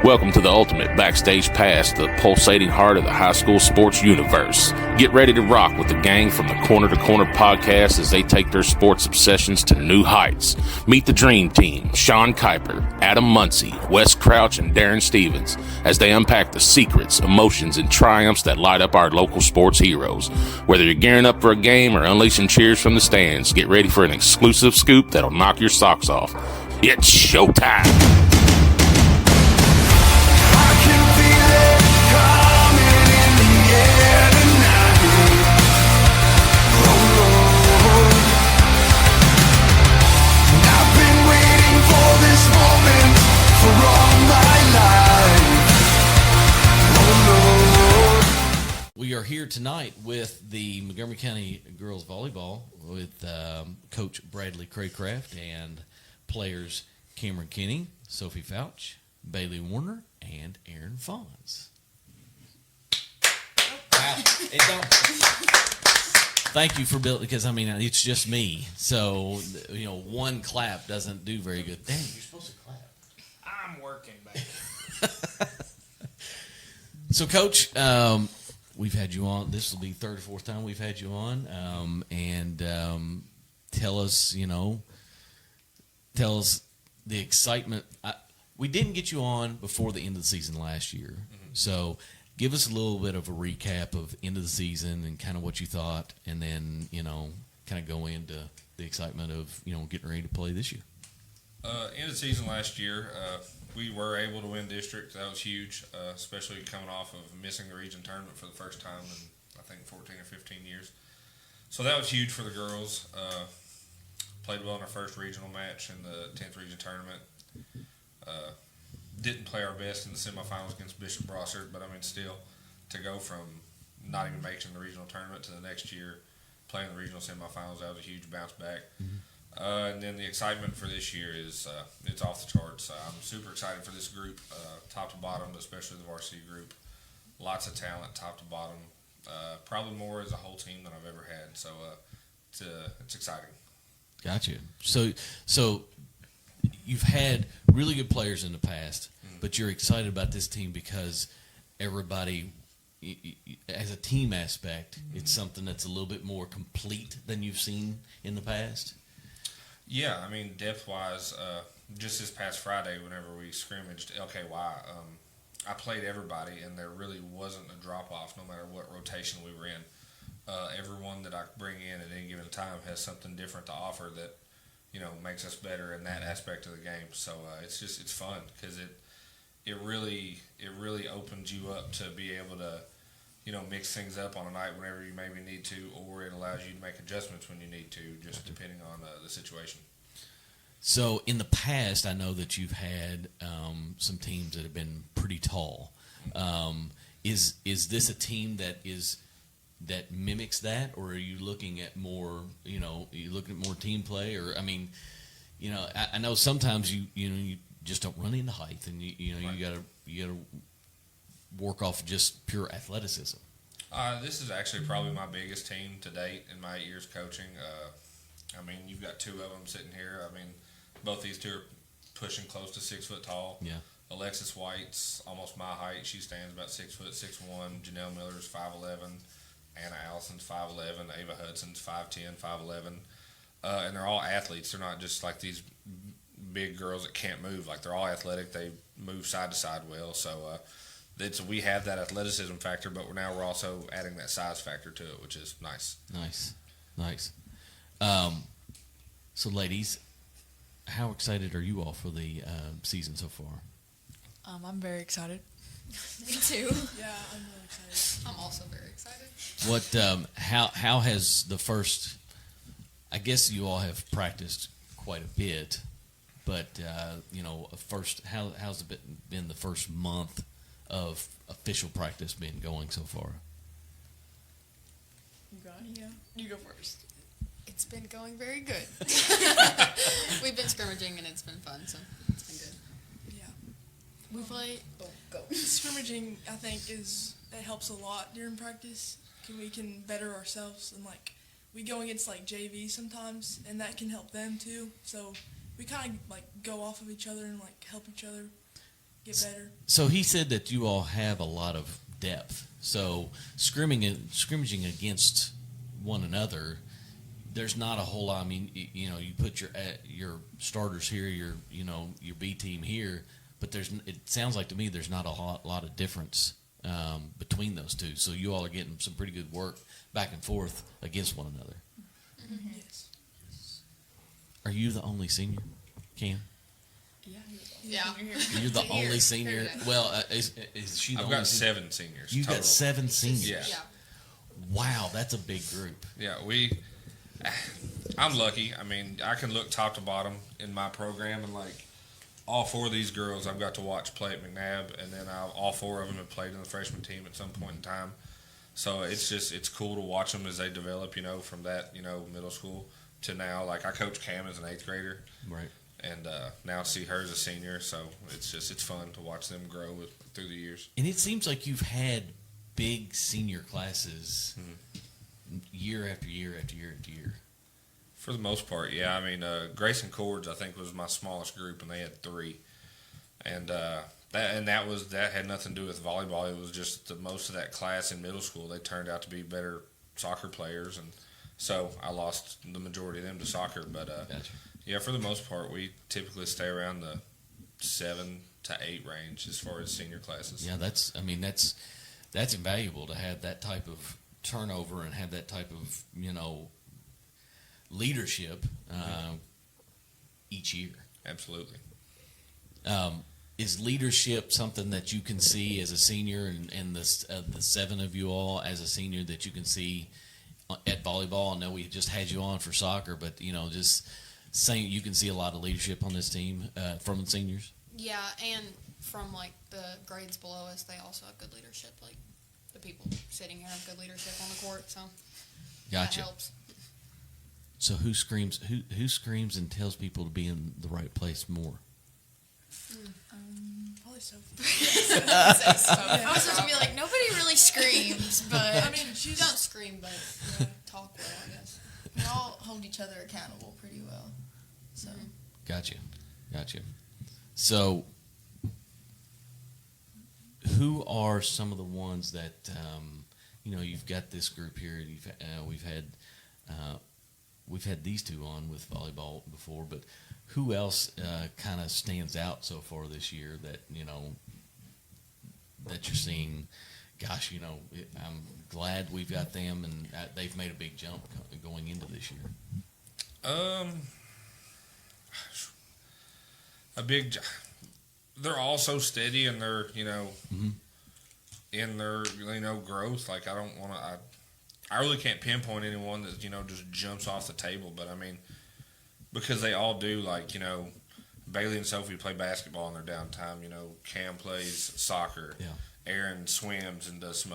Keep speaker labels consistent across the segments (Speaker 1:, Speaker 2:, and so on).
Speaker 1: Welcome to the ultimate backstage pass, the pulsating heart of the high school sports universe. Get ready to rock with the gang from the Corner to Corner podcast as they take their sports obsessions to new heights. Meet the dream team, Sean Kiper, Adam Muncy, Wes Crouch, and Daron Stevens, as they unpack the secrets, emotions, and triumphs that light up our local sports heroes. Whether you're gearing up for a game or unleashing cheers from the stands, get ready for an exclusive scoop that'll knock your socks off. It's showtime!
Speaker 2: We are here tonight with the Montgomery County Girls Volleyball with Coach Bradley Craycraft and players Camryn, Sophie Fauch, Baylee Warner, and Erin Fawns. Wow. Thank you for building, because I mean it's just me, so one clap doesn't do very good. Dang, you're supposed to clap.
Speaker 3: I'm working, baby.
Speaker 2: So, Coach, we've had you on. This will be third or fourth time we've had you on, and tell us the excitement. We didn't get you on before the end of the season last year, so give us a little bit of a recap of end of the season and kind of what you thought, and then kind of go into the excitement of getting ready to play this year.
Speaker 4: End of the season last year, we were able to win district. That was huge, especially coming off of missing the region tournament for the first time in, I think, 14 or 15 years. So that was huge for the girls. Played well in our first regional match in the 10th region tournament. Didn't play our best in the semifinals against Bishop Brossard, but I mean, still, to go from not even making the regional tournament to the next year playing the regional semifinals, that was a huge bounce back. And then the excitement for this year is it's off the charts. I'm super excited for this group, top to bottom, especially the varsity group. Lots of talent, top to bottom. Probably more as a whole team than I've ever had. So it's exciting.
Speaker 2: Gotcha. So you've had really good players in the past, but you're excited about this team because everybody, as a team aspect, it's something that's a little bit more complete than you've seen in the past.
Speaker 4: Yeah, I mean, depth-wise, just this past Friday, whenever we scrimmaged LKY, I played everybody, and there really wasn't a drop-off no matter what rotation we were in. Everyone that I bring in at any given time has something different to offer that, makes us better in that aspect of the game. So it's fun because it really opens you up to be able to, mix things up on a night whenever you maybe need to, or it allows you to make adjustments when you need to, just depending on the situation.
Speaker 2: So in the past, I know that you've had some teams that have been pretty tall. Is this a team that mimics that, or are you looking at more? You looking at more team play, or I mean, I know sometimes you just don't run into height, and you gotta work off just pure athleticism.
Speaker 4: This is actually probably my biggest team to date in my 8 years coaching. I mean, you've got two of them sitting here. I mean, both these two are pushing close to 6 foot tall.
Speaker 2: Yeah.
Speaker 4: Alexis White's almost my height. She stands about 6 foot 6'1". Janelle Miller's 5'11". Anna Allison's 5'11". Ava Hudson's 5'10", 5'11". And they're all athletes. They're not just like these big girls that can't move. Like, they're all athletic. They move side to side well. So we have that athleticism factor, but we're also adding that size factor to it, which is nice.
Speaker 2: Nice. So, ladies, how excited are you all for the season so far?
Speaker 5: I'm very excited.
Speaker 6: Me too.
Speaker 5: Yeah, I'm really excited.
Speaker 6: I'm also very excited.
Speaker 2: What? How has the first? I guess you all have practiced quite a bit, but first, how's it been the first month of official practice been going so far?
Speaker 5: Yeah, you go first.
Speaker 6: It's been going very good. We've been scrimmaging and it's been fun, so it's been good.
Speaker 5: Yeah.
Speaker 6: We play. Oh, go.
Speaker 5: Scrimmaging, I think, it helps a lot during practice. We can better ourselves, and we go against JV sometimes, and that can help them too. So we kind of go off of each other and help each other get better.
Speaker 2: So he said that you all have a lot of depth. So scrimmaging against one another, there's not a whole lot. I mean, you put your starters here, your B team here, but it sounds like to me there's not a lot of difference between those two. So you all are getting some pretty good work back and forth against one another.
Speaker 5: Mm-hmm. Yes.
Speaker 2: Are you the only senior, Cam?
Speaker 6: Yeah.
Speaker 2: You're the only senior. Well, is she the
Speaker 4: I've
Speaker 2: only
Speaker 4: got
Speaker 2: senior?
Speaker 4: 7 seniors.
Speaker 2: You
Speaker 4: total.
Speaker 2: got 7 seniors.
Speaker 4: Yeah.
Speaker 6: Yeah.
Speaker 2: Wow, that's a big group.
Speaker 4: Yeah, I'm lucky. I mean, I can look top to bottom in my program, and like all 4 of these girls I've got to watch play at McNabb, and then all 4 of them have played in the freshman team at some point in time. So it's cool to watch them as they develop, from that, middle school to now. Like I coach Cam as an 8th grader.
Speaker 2: Right.
Speaker 4: And now see her as a senior, so it's fun to watch them grow through the years.
Speaker 2: And it seems like you've had big senior classes year after year after year after year.
Speaker 4: For the most part, yeah. I mean, Grayson Cords, I think, was my smallest group, and they had 3. And that had nothing to do with volleyball. It was just most of that class in middle school, they turned out to be better soccer players, and so I lost the majority of them to soccer. But
Speaker 2: Gotcha.
Speaker 4: yeah, for the most part, we typically stay around the 7 to 8 range as far as senior classes.
Speaker 2: Yeah, that's invaluable to have that type of turnover and have that type of leadership each year.
Speaker 4: Absolutely.
Speaker 2: Is leadership something that you can see as a senior, and the 7 of you all as a senior that you can see at volleyball? I know we just had you on for soccer, but just saying you can see a lot of leadership on this team from the seniors.
Speaker 6: Yeah, and from like the grades below us, they also have good leadership. Like the people sitting here have good leadership on the court, so
Speaker 2: Gotcha.
Speaker 6: that helps.
Speaker 2: So who screams and tells people to be in the right place more?
Speaker 5: Probably Sophie.
Speaker 6: I was supposed to be like, nobody really screams, but
Speaker 5: I mean,
Speaker 6: you don't scream, but talk well, I guess.
Speaker 7: We all hold each other accountable pretty well. So
Speaker 2: Gotcha. So, who are some of the ones that you've got this group here? We've had these 2 on with volleyball before, but who else kind of stands out so far this year that that you're seeing? Gosh, I'm glad we've got them, and they've made a big jump going into this year.
Speaker 4: They're all so steady in their in their growth. Like I really can't pinpoint anyone that just jumps off the table. But I mean, because they all do, like Baylee and Sophie play basketball in their downtime. Cam plays soccer.
Speaker 2: Yeah.
Speaker 4: Erin swims and does some,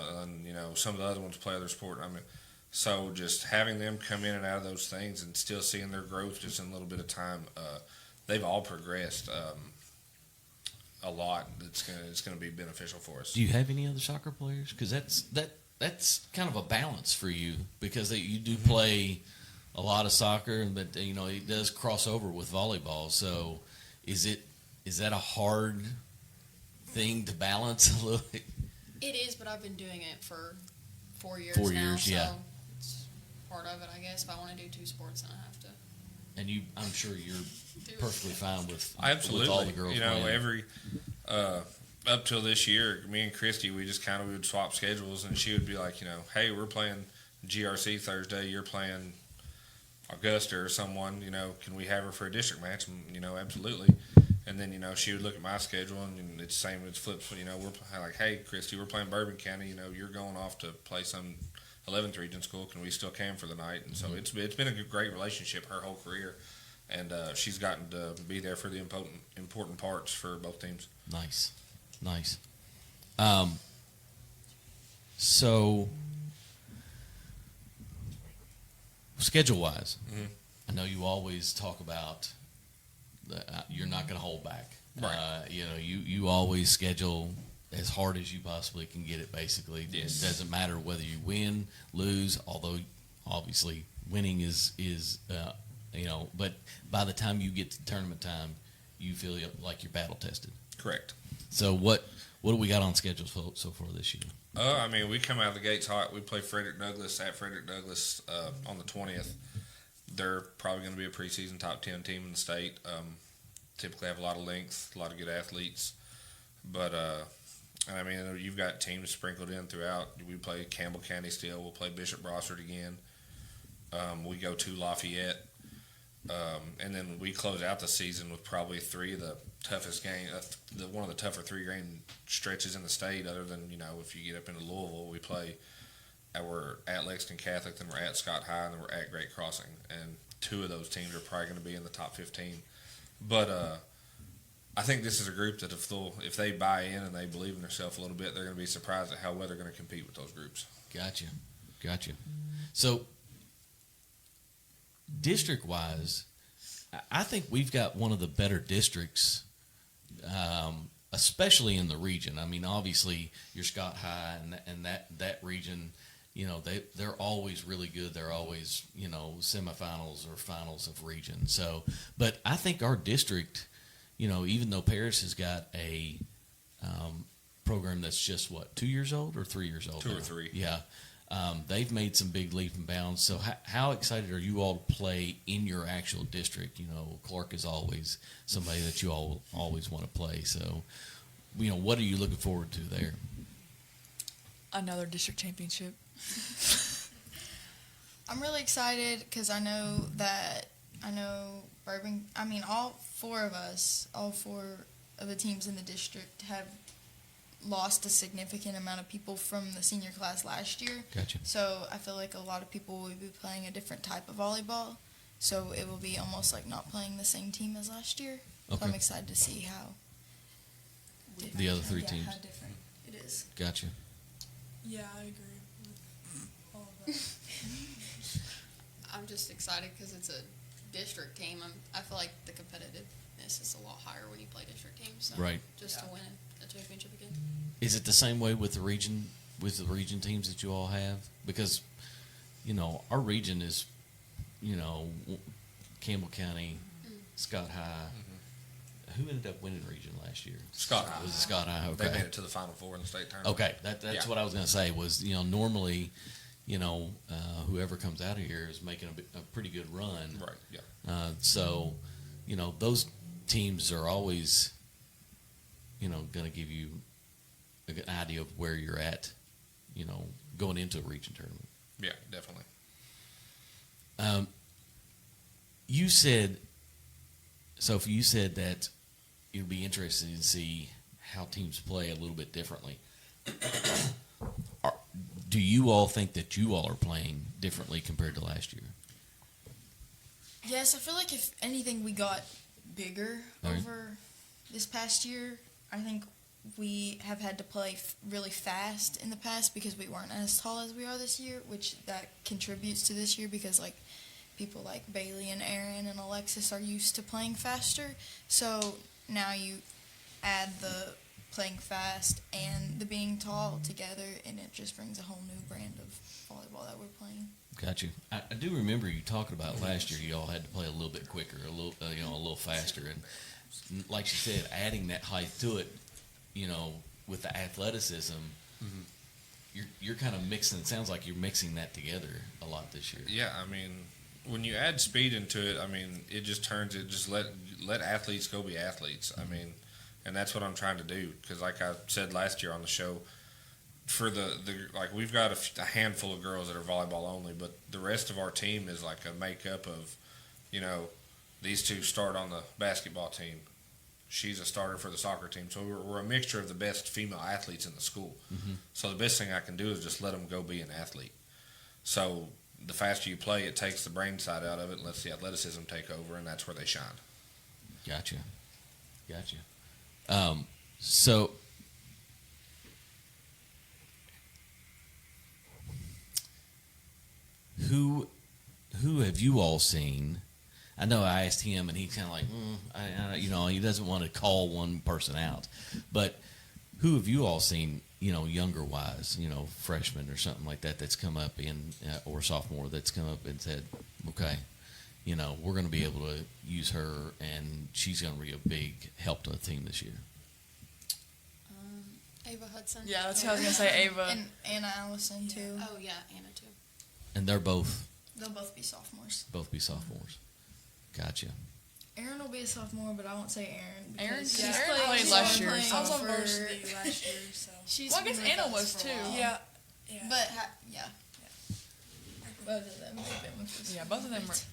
Speaker 4: some of the other ones play other sport. I mean, so just having them come in and out of those things and still seeing their growth just in a little bit of time, they've all progressed a lot. It's gonna be beneficial for us.
Speaker 2: Do you have any other soccer players? Because that's kind of a balance for you, because you do play a lot of soccer, but it does cross over with volleyball. So is that a hard thing to balance a little bit?
Speaker 6: It is, but I've been doing it for 4 years
Speaker 2: 4
Speaker 6: now,
Speaker 2: years,
Speaker 6: so
Speaker 2: yeah.
Speaker 6: it's part of it, I guess. If I want to do 2 sports, then I have to.
Speaker 2: And I'm sure you're perfectly fine with
Speaker 4: Absolutely.
Speaker 2: with all the girls playing.
Speaker 4: Every up till this year, me and Christy, we would swap schedules, and she would be like, hey, we're playing GRC Thursday, you're playing Augusta or someone, can we have her for a district match? And, absolutely. And then, she would look at my schedule, and it's the same, it's flips. We're like, hey, Christy, we're playing Bourbon County. You're going off to play some 11th region school. Can we still cam for the night? And so it's been a great relationship her whole career. And she's gotten to be there for the important parts for both teams.
Speaker 2: Nice. So, schedule-wise, I know you always talk about you're not going to hold back.
Speaker 4: Right.
Speaker 2: You always schedule as hard as you possibly can get it, basically.
Speaker 4: Yes.
Speaker 2: It doesn't matter whether you win, lose, although obviously winning is but by the time you get to tournament time, you feel like you're battle tested.
Speaker 4: Correct.
Speaker 2: So what do we got on schedule so far this year?
Speaker 4: I mean, we come out of the gates hot. We play Frederick Douglass at Frederick Douglass on the 20th. They're probably going to be a preseason top 10 team in the state. Typically have a lot of length, a lot of good athletes. But, I mean, you've got teams sprinkled in throughout. We play Campbell County still. We'll play Bishop Brossard again. We go to Lafayette. And then we close out the season with probably three of the toughest game, one of the tougher 3-game stretches in the state. Other than if you get up into Louisville, we play. We're at Lexington Catholic, then we're at Scott High, and then we're at Great Crossing. And 2 of those teams are probably going to be in the top 15. But I think this is a group that if they buy in and they believe in themselves a little bit, they're going to be surprised at how well they're going to compete with those groups.
Speaker 2: Gotcha. So, district-wise, I think we've got one of the better districts, especially in the region. I mean, obviously, you're Scott High, and that region, they're always really good. They're always, semifinals or finals of region. So, but I think our district, even though Paris has got a program that's just, 2 years old or 3 years old?
Speaker 4: 2
Speaker 2: now?
Speaker 4: or 3.
Speaker 2: Yeah. They've made some big leap and bounds. So how excited are you all to play in your actual district? Clark is always somebody that you all always want to play. So, what are you looking forward to there?
Speaker 5: Another district championship.
Speaker 7: I'm really excited because I know Bourbon. I mean, all 4 of the teams in the district have lost a significant amount of people from the senior class last year.
Speaker 2: Gotcha.
Speaker 7: So I feel like a lot of people will be playing a different type of volleyball. So it will be almost like not playing the same team as last year.
Speaker 2: Okay.
Speaker 7: So I'm excited to see how
Speaker 2: The other 3 teams.
Speaker 7: how different it is.
Speaker 2: Gotcha.
Speaker 5: Yeah, I agree with all of that.
Speaker 6: I'm just excited because it's a district team. I feel like the competitiveness is a lot higher when you play district teams. So
Speaker 2: Right.
Speaker 6: Just to win a championship again.
Speaker 2: Is it the same way with the region teams that you all have? Because, our region is, Campbell County, Scott High. Who ended up winning region last year?
Speaker 4: Scott High.
Speaker 2: Was it Scott High? Okay.
Speaker 4: They made it to the Final Four in the state tournament.
Speaker 2: Okay, that's
Speaker 4: Yeah.
Speaker 2: what I was going to say was, normally, whoever comes out of here is making a pretty good run.
Speaker 4: Right, yeah.
Speaker 2: So, those teams are always, going to give you an idea of where you're at, going into a region tournament.
Speaker 4: Yeah, definitely.
Speaker 2: You said, Sophie, you said that you'd be interested to see how teams play a little bit differently. Do you all think that you all are playing differently compared to last year?
Speaker 7: Yes, I feel like if anything, we got bigger
Speaker 2: All right.
Speaker 7: over this past year. I think we have had to play really fast in the past because we weren't as tall as we are this year, which that contributes to this year because, people like Baylee and Erin and Alexis are used to playing faster. So now you add the playing fast and the being tall together, and it just brings a whole new brand of volleyball that we're playing.
Speaker 2: Got you. I do remember you talking about last year. You all had to play a little bit quicker, a little faster, and like you said, adding that height to it, with the athleticism, you're kind of mixing. It sounds like you're mixing that together a lot this year.
Speaker 4: Yeah, I mean, when you add speed into it, I mean, it just turns it. Just let athletes go be athletes. I mean, and that's what I'm trying to do because, like I said last year on the show, for the we've got a handful of girls that are volleyball only, but the rest of our team is like a makeup of, these 2 start on the basketball team. She's a starter for the soccer team. So we're a mixture of the best female athletes in the school.
Speaker 2: Mm-hmm.
Speaker 4: So the best thing I can do is just let them go be an athlete. So the faster you play, it takes the brain side out of it and lets the athleticism take over, and that's where they shine.
Speaker 2: Gotcha. So who have you all seen? I know I asked him, and he's kind of like, he doesn't want to call one person out. But who have you all seen, younger wise, freshman or something like that that's come up or sophomore that's come up and said, okay, we're going to be able to use her, and she's going to be a big help to the team this year?
Speaker 6: Ava Hudson.
Speaker 5: Yeah, that's what I was gonna say, Ava.
Speaker 7: And Anna Allison too.
Speaker 6: Oh yeah, Anna too.
Speaker 2: And they'll both
Speaker 7: be sophomores.
Speaker 2: be sophomores. Gotcha.
Speaker 7: Erin will be a sophomore, but I won't say Erin.
Speaker 5: Erin
Speaker 7: because
Speaker 5: played last year.
Speaker 7: playing
Speaker 5: I was on
Speaker 7: for-
Speaker 5: varsity last year, so.
Speaker 7: She's
Speaker 5: Well, I guess
Speaker 7: been with
Speaker 5: Anna
Speaker 7: us
Speaker 5: was
Speaker 7: for
Speaker 5: too.
Speaker 7: a while.
Speaker 5: Yeah.
Speaker 7: But yeah. Both of them have been with us.
Speaker 5: Yeah, both of them are
Speaker 7: But-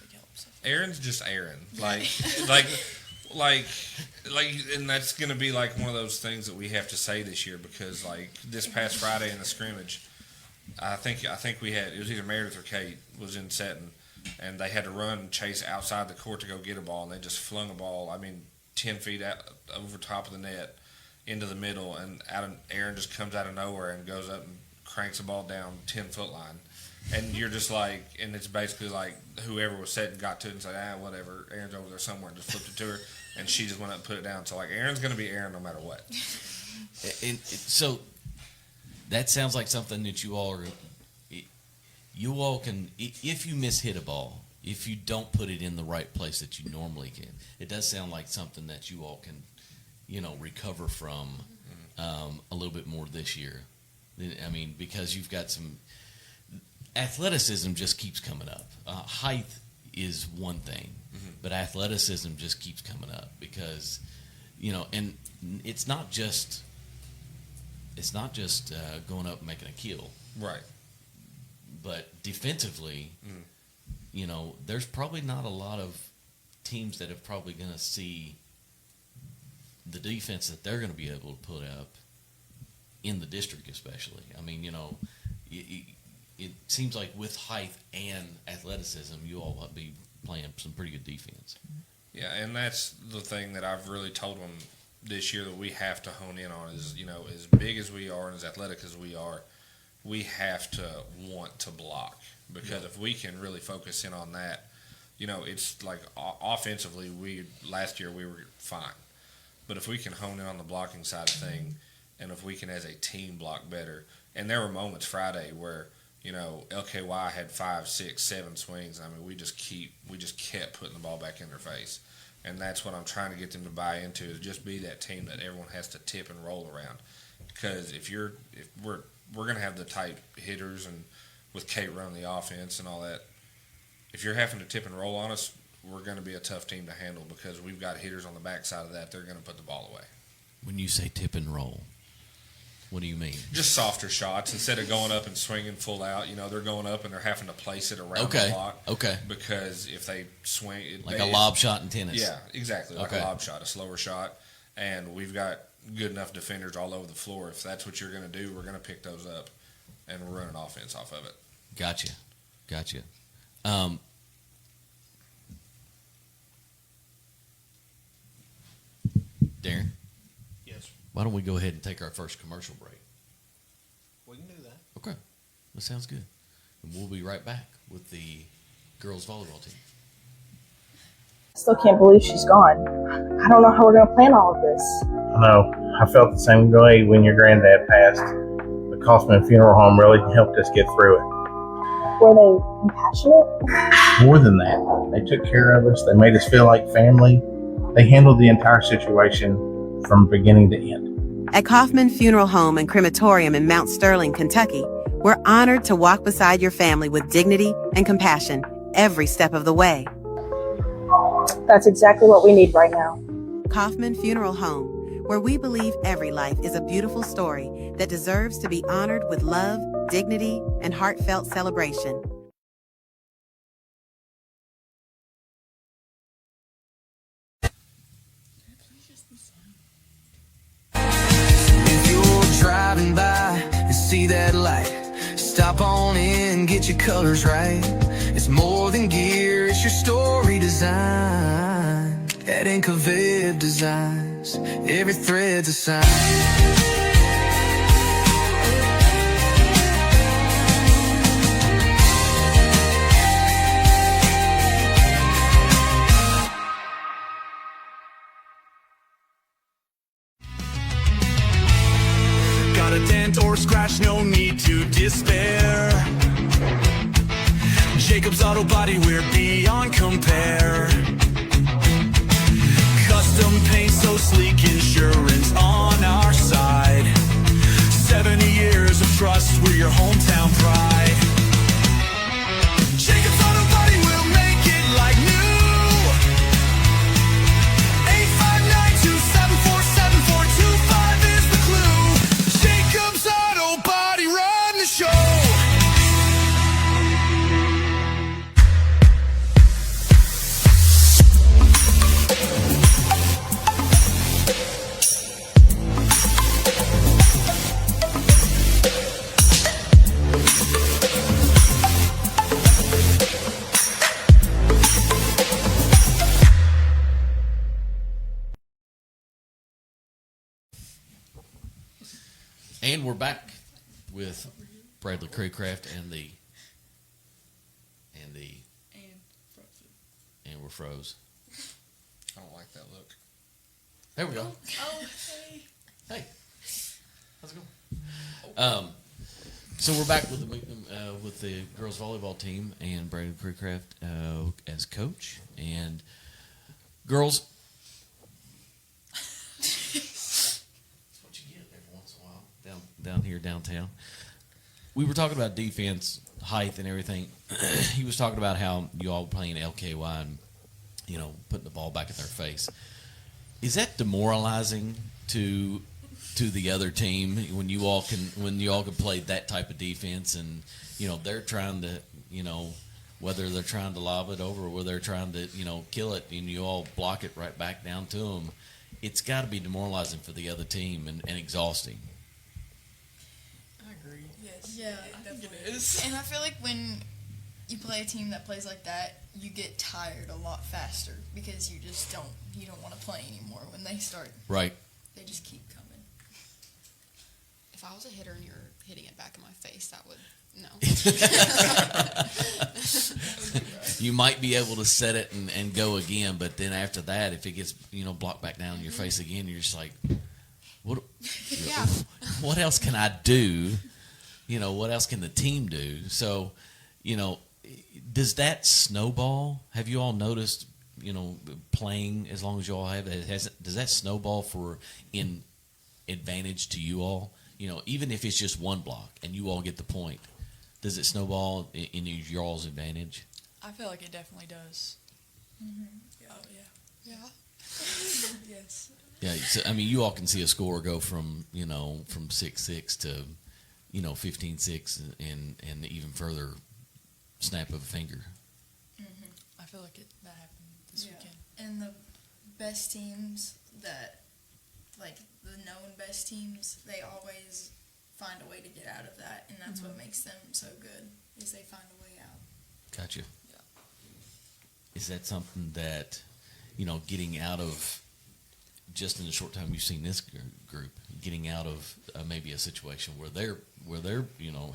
Speaker 5: big help. So.
Speaker 4: Erin's just Erin. Like, and that's gonna be like one of those things that we have to say this year because like this past Friday in the scrimmage, I think we had it was either Meredith or Kate was in setting, and they had to run and chase outside the court to go get a ball, and they just flung a ball. I mean, 10 feet out over top of the net into the middle, and Erin just comes out of nowhere and goes up and cranks the ball down 10-foot line. And you're just like, and it's basically like whoever was setting got to it and said, whatever, Erin's over there somewhere, and just flipped it to her, and she just went up and put it down. So, like, Erin's going to be Erin no matter what.
Speaker 2: So that sounds like something that you all can, if you mishit a ball, if you don't put it in the right place that you normally can, it does sound like something that you all can, recover from a little bit more this year. I mean, because you've got some athleticism just keeps coming up. Height is one thing, but athleticism just keeps coming up because, and it's not just going up and making a kill.
Speaker 4: Right.
Speaker 2: But defensively, there's probably not a lot of teams that are probably going to see the defense that they're going to be able to put up in the district, especially. I mean, it seems like with height and athleticism, you all will be playing some pretty good defense.
Speaker 4: Yeah, and that's the thing that I've really told them this year that we have to hone in on is, as big as we are and as athletic as we are, we have to want to block. Because if we can really focus in on that, it's like offensively, last year we were fine. But if we can hone in on the blocking side of thing, and if we can as a team block better, and there were moments Friday where, LKY had 5, 6, 7 swings. I mean, we just kept putting the ball back in their face. And that's what I'm trying to get them to buy into is just be that team that everyone has to tip and roll around. Because if we're going to have the type hitters and with Kate running the offense and all that, if you're having to tip and roll on us, we're going to be a tough team to handle because we've got hitters on the backside of that. They're going to put the ball away.
Speaker 2: When you say tip and roll, what do you mean?
Speaker 4: Just softer shots. Instead of going up and swinging full out, they're going up and they're having to place it around the block.
Speaker 2: Okay.
Speaker 4: Because if they swing...
Speaker 2: a lob shot in tennis.
Speaker 4: Yeah, exactly. Like a lob shot, a slower shot. And we've got good enough defenders all over the floor. If that's what you're going to do, we're going to pick those up and run an offense off of it.
Speaker 2: Gotcha. Daron?
Speaker 3: Yes,
Speaker 2: Why don't we go ahead and take our first commercial break?
Speaker 3: we can do that.
Speaker 2: Okay. That sounds good. And we'll be right back with the girls volleyball team.
Speaker 8: Still can't believe she's gone. I don't know how we're going to plan all of this.
Speaker 9: I know. I felt the same way when your granddad passed. The Kaufman Funeral Home really helped us get through it.
Speaker 8: Were they compassionate?
Speaker 9: More than that, they took care of us. They made us feel like family. They handled the entire situation from beginning to end.
Speaker 10: At Kaufman Funeral Home and Crematorium in Mount Sterling, Kentucky, we're honored to walk beside your family with dignity and compassion every step of the way.
Speaker 8: That's exactly what we need right now.
Speaker 10: Kaufman Funeral Home, where we believe every life is a beautiful story that deserves to be honored with love, dignity, and heartfelt celebration.
Speaker 11: If you're driving by and see that light, stop on in, get your colors right. It's more than gear, it's your story design. At Incoviv Designs, every thread's a sign. Got a dent or scratch, no need to despair. Jacob's Auto Body, we're beyond compare. Custom paint so sleek, insurance on our side. right. Jacob's Auto Body will make it like new. 859-274-7425 is the clue. Jacob's Auto Body, run the show.
Speaker 2: And we're back with Bradley Craycraft and we're froze.
Speaker 4: I don't like that look.
Speaker 2: There we go.
Speaker 5: Oh, hey.
Speaker 2: Hey, how's it going? So we're back with the girls volleyball team and Bradley Craycraft as coach. And girls, that's what you get every once in a while down here downtown. We were talking about defense, height, and everything. He was talking about how you all were playing LKY and putting the ball back in their face. Is that demoralizing to the other team when you all can play that type of defense and they're trying to whether they're trying to lob it over or whether they're trying to kill it and you all block it right back down to them? It's got to be demoralizing for the other team and exhausting.
Speaker 5: I agree. Yes.
Speaker 7: Yeah,
Speaker 5: it definitely is.
Speaker 7: And I feel like when you play a team that plays like that, you get tired a lot faster because you don't want to play anymore when they start.
Speaker 2: Right.
Speaker 7: They just keep coming.
Speaker 6: If I was a hitter and you're hitting it back in my face, that would no.
Speaker 2: You might be able to set it and go again, but then after that, if it gets blocked back down in your face again, you're just like, what else can I do? What else can the team do? So, does that snowball? Have you all noticed? Playing as long as you all have, does that snowball in advantage to you all? Even if it's just one block and you all get the point, does it snowball in y'all's advantage?
Speaker 5: I feel like it definitely does.
Speaker 7: Mm-hmm.
Speaker 5: Oh, yeah.
Speaker 6: Yeah.
Speaker 5: Yes.
Speaker 2: Yeah, so, I mean, you all can see a score go from 6-6 to 15-6 and even further snap of a finger.
Speaker 7: Mm-hmm.
Speaker 5: I feel like that happened this weekend.
Speaker 7: And the best teams like the known best teams, they always find a way to get out of that, and that's what makes them so good, is they find a way out.
Speaker 2: Gotcha.
Speaker 5: Yeah.
Speaker 2: Is that something that, getting out of, just in the short time you've seen this group, getting out of maybe a situation where they're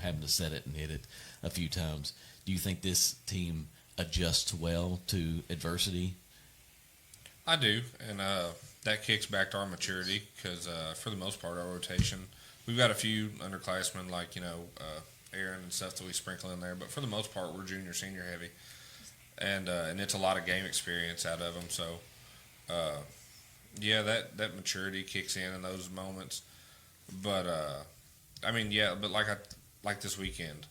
Speaker 2: having to set it and hit it a few times, do you think this team adjusts well to adversity?
Speaker 4: I do, and that kicks back to our maturity because for the most part, our rotation, we've got a few underclassmen like Erin and stuff that we sprinkle in there, but for the most part, we're junior, senior heavy, and it's a lot of game experience out of them. So, that maturity kicks in those moments. But but like this weekend,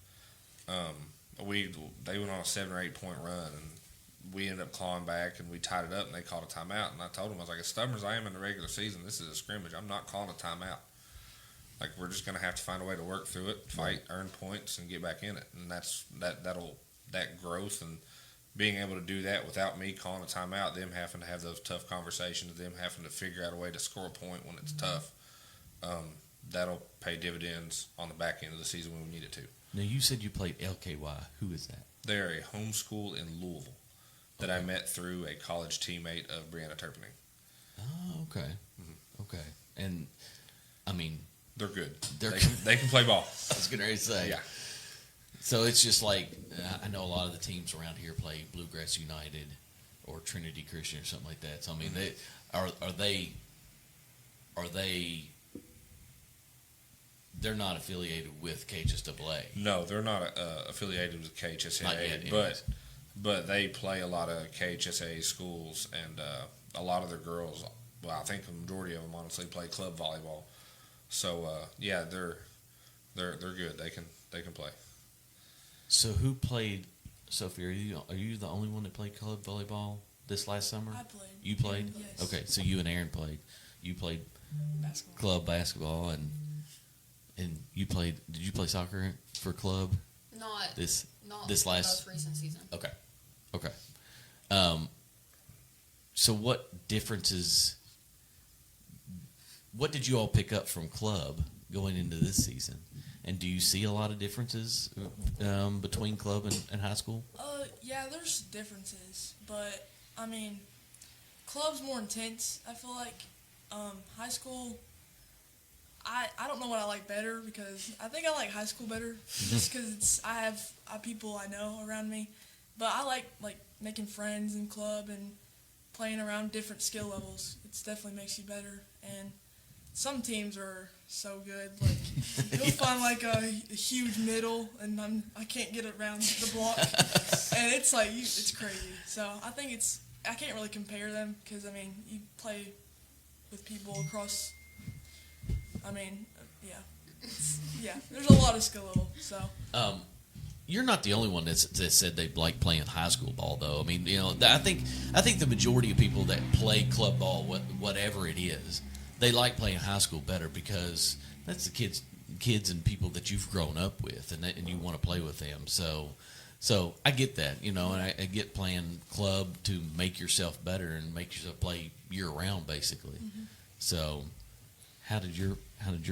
Speaker 4: they went on a 7 or 8 point run and we ended up clawing back and we tied it up and they called a timeout. And I told them, I was like, as stubborn as I am in the regular season, this is a scrimmage. I'm not calling a timeout. Like, we're just going to have to find a way to work through it, fight, earn points, and get back in it. And that growth and being able to do that without me calling a timeout, them having to have those tough conversations, them having to figure out a way to score a point when it's tough, that'll pay dividends on the back end of the season when we need it to.
Speaker 2: Now, you said you played LKY. Who is that?
Speaker 4: They're a homeschool in Louisville that I met through a college teammate of Brianna Turpinning.
Speaker 2: Oh, okay. Mm-hmm. Okay. And, I mean,
Speaker 4: they're good. They can play ball.
Speaker 2: I was going to say.
Speaker 4: Yeah.
Speaker 2: So it's just like, I know a lot of the teams around here play Bluegrass United or Trinity Christian or something like that. So, I mean, they're not affiliated with KHSAA.
Speaker 4: No, they're not affiliated with KHSAA.
Speaker 2: Not yet,
Speaker 4: but they play a lot of KHSAA schools, and a lot of their girls, well, I think the majority of them honestly play club volleyball. So they're good. They can play.
Speaker 2: So who played? Sophie, are you the only one that played club volleyball this last summer?
Speaker 5: I played.
Speaker 2: You played?
Speaker 5: Yes.
Speaker 2: Okay, so you and Erin played. You played
Speaker 5: Basketball.
Speaker 2: club basketball, and you played. Did you play soccer for club
Speaker 6: Not
Speaker 2: this
Speaker 6: not
Speaker 2: this
Speaker 6: the
Speaker 2: last?
Speaker 6: most recent season.
Speaker 2: Okay. So what differences? What did you all pick up from club going into this season? And do you see a lot of differences between club and high school?
Speaker 5: Yeah, there's differences, but I mean, club's more intense. I feel like high school. I don't know what I like better because I think I like high school better just because I have people I know around me, but I like making friends in club and playing around different skill levels. It definitely makes you better, and some teams are so good. Like you'll find like a huge middle, and I can't get around the block, and it's like it's crazy. So I think I can't really compare them because I mean you play with people across. I mean, yeah, there's a lot of skill level. So
Speaker 2: you're not the only one that said they like playing high school ball, though. I mean, I think the majority of people that play club ball, whatever it is, they like playing high school better because that's the kids and people that you've grown up with, and you want to play with them. So I get that, and I get playing club to make yourself better and make yourself play year round, basically. Mm-hmm. So how did your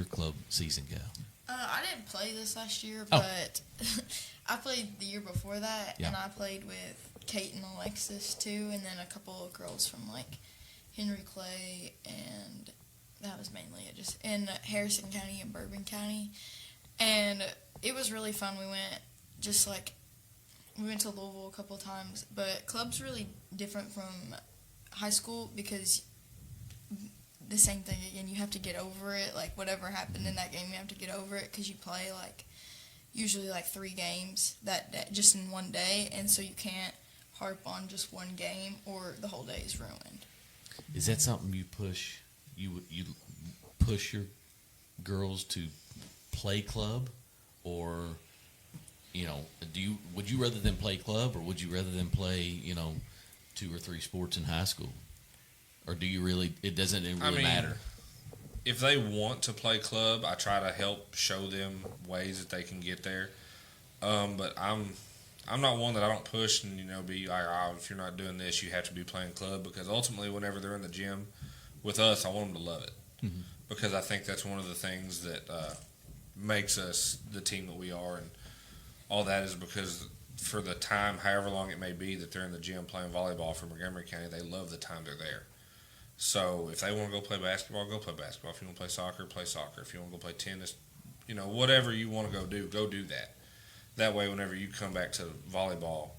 Speaker 2: club season go?
Speaker 7: I didn't play this last year, but I played the year before that, and I played with Kate and Alexis too, and then a couple of girls from like Henry Clay, and that was mainly it, just in Harrison County and Bourbon County, and it was really fun. We went to Louisville a couple of times, but club's really different from high school because the same thing again. You have to get over it. Like whatever happened in that game, you have to get over it because you play like usually like 3 games that just in one day, and so you can't harp on just one game or the whole day is ruined.
Speaker 2: Is that something you push? You push your girls to play club, or would you rather them play club, or would you rather them play 2 or 3 sports in high school? Or do you really? It doesn't really matter.
Speaker 4: If they want to play club, I try to help show them ways that they can get there. But I'm not one that I don't push and be like, if you're not doing this, you have to be playing club, because ultimately, whenever they're in the gym with us, I want them to love it, because I think that's one of the things that makes us the team that we are, and all that is because for the time, however long it may be, that they're in the gym playing volleyball for Montgomery County, they love the time they're there. So if they want to go play basketball, go play basketball. If you want to play soccer, play soccer. If you want to go play tennis, whatever you want to go do that. That way, whenever you come back to volleyball,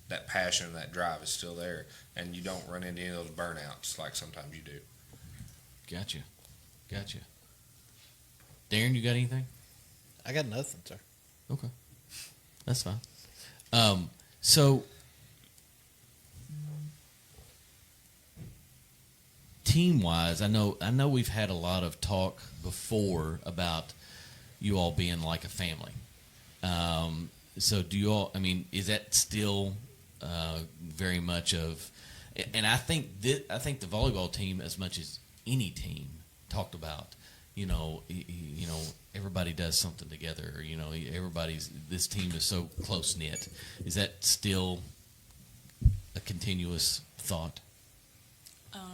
Speaker 4: that passion, that drive is still there, and you don't run into any of those burnouts like sometimes you do.
Speaker 2: Gotcha. Daron, you got anything?
Speaker 3: I got nothing, sir.
Speaker 2: Okay, that's fine. So team-wise, I know we've had a lot of talk before about you all being like a family. So do you all? I mean, is that still very much of? And I think the volleyball team, as much as any team, talked about. Everybody does something together. This team is so close knit. Is that still a continuous thought?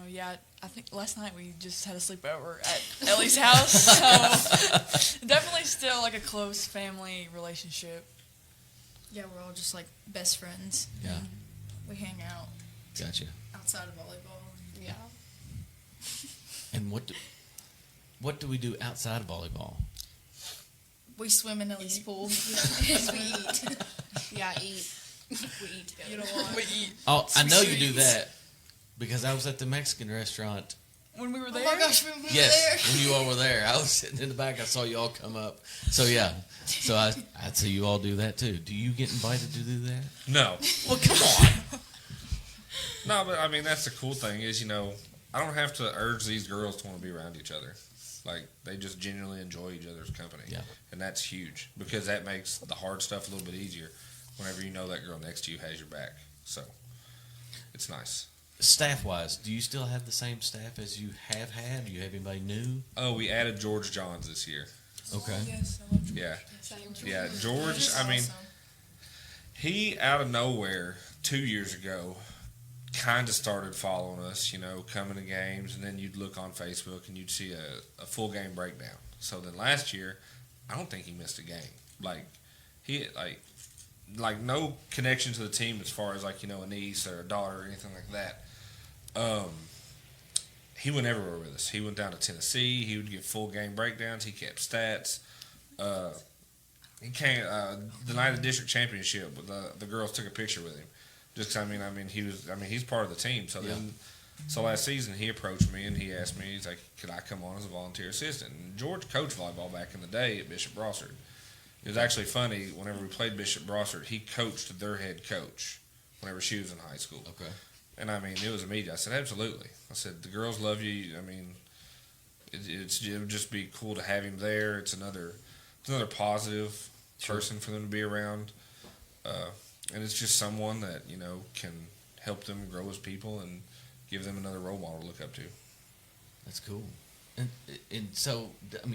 Speaker 12: Yeah, I think last night we just had a sleepover at Ellie's house, so definitely still like a close family relationship.
Speaker 7: Yeah, we're all just like best friends.
Speaker 2: Yeah.
Speaker 7: We hang out.
Speaker 2: Gotcha.
Speaker 7: Outside of volleyball.
Speaker 6: Yeah.
Speaker 2: And what do we do outside of volleyball?
Speaker 7: We swim in Ellie's pool.
Speaker 6: We eat. Yeah, eat. We eat together.
Speaker 5: You know what?
Speaker 12: We eat.
Speaker 2: Oh, I know you do that because I was at the Mexican restaurant.
Speaker 12: When we were there?
Speaker 7: Oh my gosh, when we were there.
Speaker 2: Yes, when you all were there. I was sitting in the back. I saw you all come up. So, yeah. So, I'd say you all do that, too. Do you get invited to do that?
Speaker 4: No.
Speaker 2: Well, come on.
Speaker 4: No, but, that's the cool thing is, I don't have to urge these girls to want to be around each other. Like, they just genuinely enjoy each other's company.
Speaker 2: Yeah.
Speaker 4: And that's huge because that makes the hard stuff a little bit easier whenever you know that girl next to you has your back. So, it's nice.
Speaker 2: Staff-wise, do you still have the same staff as you have had? Do you have anybody new?
Speaker 4: Oh, we added George Johns this year.
Speaker 2: Okay.
Speaker 5: Yes, I love George.
Speaker 4: Yeah.
Speaker 6: Same.
Speaker 4: Yeah, George, I mean, he out of nowhere 2 years ago kind of started following us, coming to games, and then you'd look on Facebook and you'd see a full game breakdown. So then last year, I don't think he missed a game. Like, he no connection to the team as far as a niece or a daughter or anything like that. He went everywhere with us. He went down to Tennessee. He would get full game breakdowns. He kept stats. He came the night of the district championship. The girls took a picture with him. Just he's part of the team. So then, last season he approached me and he asked me, he's like, could I come on as a volunteer assistant? And George coached volleyball back in the day at Bishop Brossard. It was actually funny. Whenever we played Bishop Brossard, he coached their head coach whenever she was in high school.
Speaker 2: Okay.
Speaker 4: And it was immediate. I said, absolutely. I said, the girls love you. It would just be cool to have him there. It's another positive person for them to be around. And it's just someone that, can help them grow as people and give them another role model to look up to.
Speaker 2: That's cool. And so,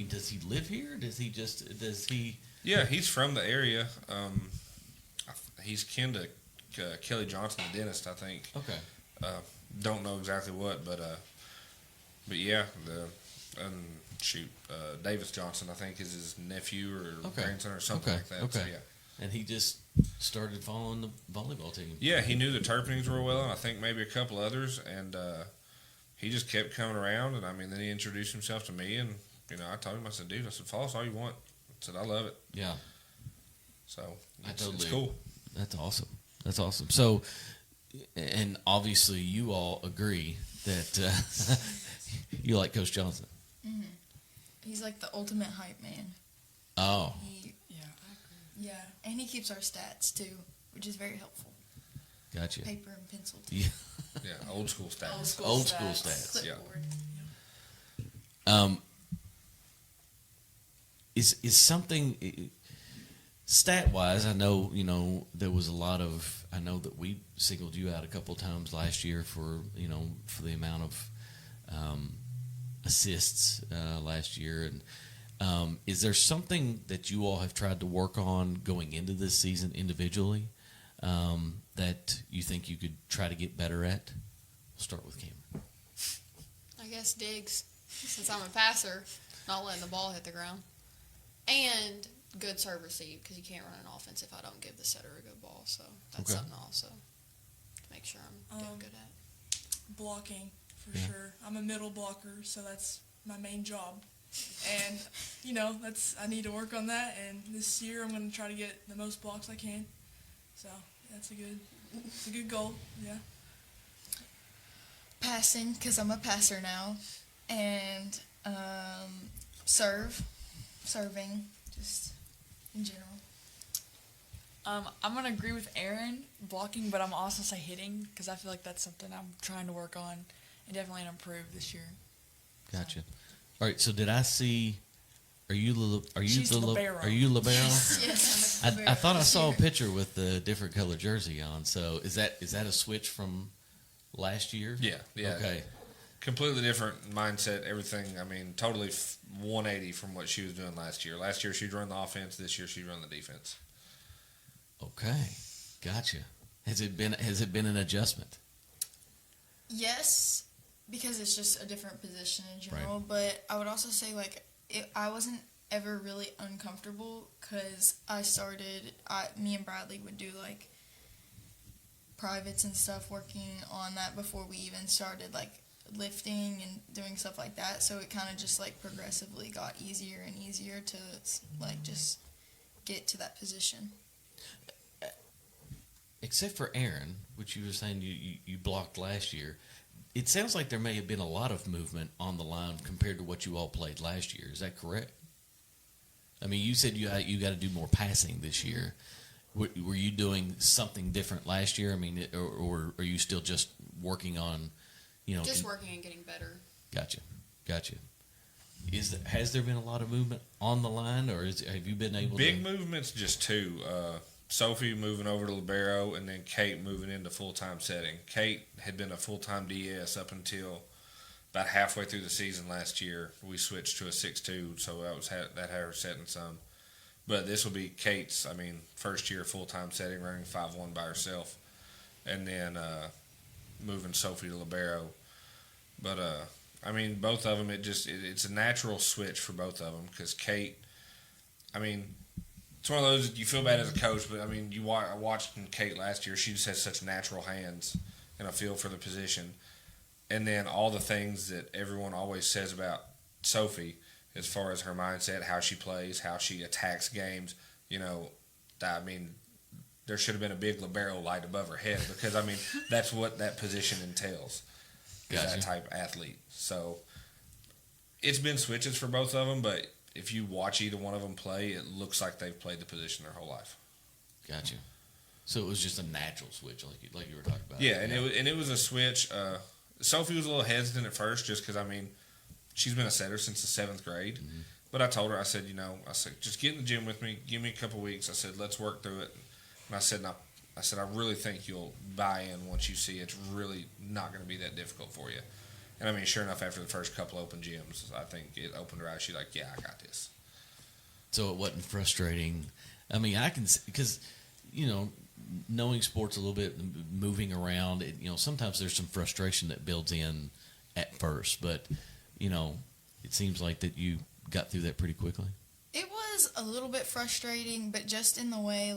Speaker 2: does he live here? Does he?
Speaker 4: Yeah, he's from the area. He's kin to Kelly Johnson, the dentist, I think.
Speaker 2: Okay.
Speaker 4: Don't know exactly what, but yeah, Davis Johnson, I think, is his nephew or grandson or something like that.
Speaker 2: Okay.
Speaker 4: So, yeah.
Speaker 2: And he just started following the volleyball team.
Speaker 4: Yeah, he knew the Turpinings real well, and I think maybe a couple others, and he just kept coming around, and then he introduced himself to me, and I told him, I said, dude, follow us all you want. I said, I love it.
Speaker 2: Yeah.
Speaker 4: So
Speaker 2: it's
Speaker 4: cool.
Speaker 2: That's awesome. So, and obviously you all agree that you like Coach Johnson.
Speaker 7: Mm-hmm. He's like the ultimate hype man.
Speaker 2: Oh.
Speaker 7: Yeah, and he keeps our stats too, which is very helpful.
Speaker 2: Gotcha.
Speaker 7: Paper and pencil.
Speaker 2: Yeah.
Speaker 4: Yeah, old school stats.
Speaker 2: Old school stats.
Speaker 7: Clipboard.
Speaker 2: Yeah. Is something stat wise? I know there was a lot of. I know that we singled you out a couple of times last year for the amount of assists last year. And is there something that you all have tried to work on going into this season individually that you think you could try to get better at? We'll start with Camryn.
Speaker 6: I guess digs, since I'm a passer, not letting the ball hit the ground. And good serve receive, because you can't run an offense if I don't give the setter a good ball. So that's something also to make sure I'm getting good at.
Speaker 5: Blocking, for sure. I'm a middle blocker, so that's my main job. And, I need to work on that. And this year I'm going to try to get the most blocks I can. So it's a good goal, yeah.
Speaker 7: Passing, because I'm a passer now. And serving, just in general.
Speaker 12: I'm going to agree with Erin, blocking, but I'm also say hitting, because I feel like that's something I'm trying to work on and definitely improve this year.
Speaker 2: Gotcha. All right. So did I see? Are you
Speaker 12: She's
Speaker 2: the
Speaker 12: libero.
Speaker 2: Are you libero?
Speaker 7: Yes.
Speaker 2: I thought I saw a picture with the different color jersey on. So is that a switch from last year?
Speaker 4: Yeah.
Speaker 2: Okay.
Speaker 4: Completely different mindset, everything. Totally 180 from what she was doing last year. Last year she'd run the offense. This year she'd run the defense.
Speaker 2: Okay, gotcha. Has it been an adjustment?
Speaker 7: Yes, because it's just a different position in general.
Speaker 2: Right.
Speaker 7: But I would also say I wasn't ever really uncomfortable because me and Bradley would do privates and stuff, working on that before we even started lifting and doing stuff like that. So it kind of just progressively got easier and easier to just get to that position.
Speaker 2: Except for Erin, which you were saying you blocked last year. It sounds like there may have been a lot of movement on the line compared to what you all played last year. Is that correct? You said you got to do more passing this year. Were you doing something different last year? Or are you still just working on,
Speaker 6: just working and getting better.
Speaker 2: Gotcha. Has there been a lot of movement on the line, or have you been able
Speaker 4: Big movements, just two. Sophie moving over to libero, and then Kate moving into full-time setting. Kate had been a full-time DS up until about halfway through the season last year. We switched to a 6-2, so that had her setting some. But this will be Kate's, first year full-time setting, running 5-1 by herself, and then moving Sophie to libero. But both of them, it's a natural switch for both of them because Kate, it's one of those you feel bad as a coach, but I watched Kate last year. She just has such natural hands and a feel for the position, and then all the things that everyone always says about Sophie, as far as her mindset, how she plays, how she attacks games. There should have been a big libero light above her head because that's what that position entails.
Speaker 2: Gotcha.
Speaker 4: That type of athlete. So it's been switches for both of them, but if you watch either one of them play, it looks like they've played the position their whole life.
Speaker 2: Gotcha. So it was just a natural switch, like you were talking about.
Speaker 4: Yeah, and it was a switch. Sophie was a little hesitant at first, just because she's been a setter since the 7th grade.
Speaker 2: Mm-hmm.
Speaker 4: But I told her, I said, just get in the gym with me. Give me a couple weeks. I said, let's work through it. And I said, I really think you'll buy in once you see it's really not going to be that difficult for you. And sure enough, after the first couple open gyms, I think it opened her eyes. She's like, yeah, I got this.
Speaker 2: So it wasn't frustrating. I can, because, knowing sports a little bit, moving around, sometimes there's some frustration that builds in at first, but, it seems like that you got through that pretty quickly.
Speaker 7: It was a little bit frustrating, but just in the way,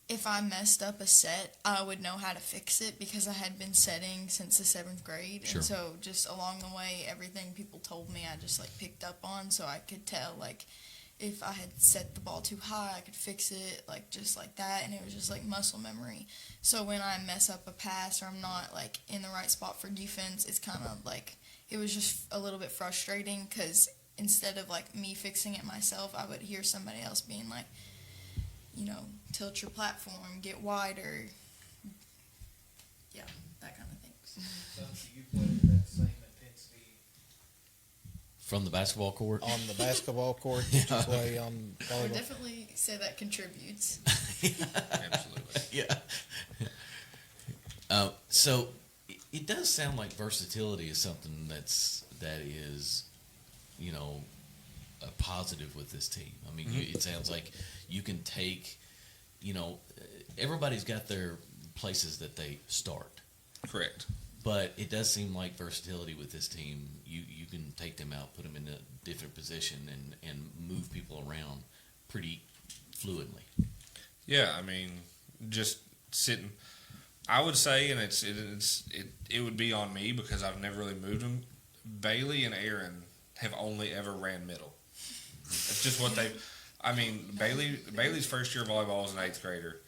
Speaker 7: if I messed up a set, I would know how to fix it because I had been setting since the 7th grade.
Speaker 2: Sure.
Speaker 7: And so just along the way, everything people told me, I just, picked up on, so I could tell, if I had set the ball too high, I could fix it, just like that, and it was just, muscle memory. So when I mess up a pass or I'm not, in the right spot for defense, it's kind of, it was just a little bit frustrating because instead of, me fixing it myself, I would hear somebody else being tilt your platform, get wider, yeah, that kind of thing.
Speaker 3: So you played that same intensity
Speaker 2: From the basketball court?
Speaker 3: on the basketball court that you play on
Speaker 7: I would
Speaker 3: volleyball?
Speaker 7: definitely say that contributes.
Speaker 4: Absolutely.
Speaker 2: Yeah. So it does sound like versatility is something that is, a positive with this team. It sounds like you can take, everybody's got their places that they start.
Speaker 4: Correct.
Speaker 2: But it does seem like versatility with this team. You can take them out, put them in a different position, and move people around pretty fluidly.
Speaker 4: Yeah, just sitting. I would say, and it would be on me because I've never really moved them. Baylee and Erin have only ever ran middle. It's just what they. Bailey's first year of volleyball was an 8th grader.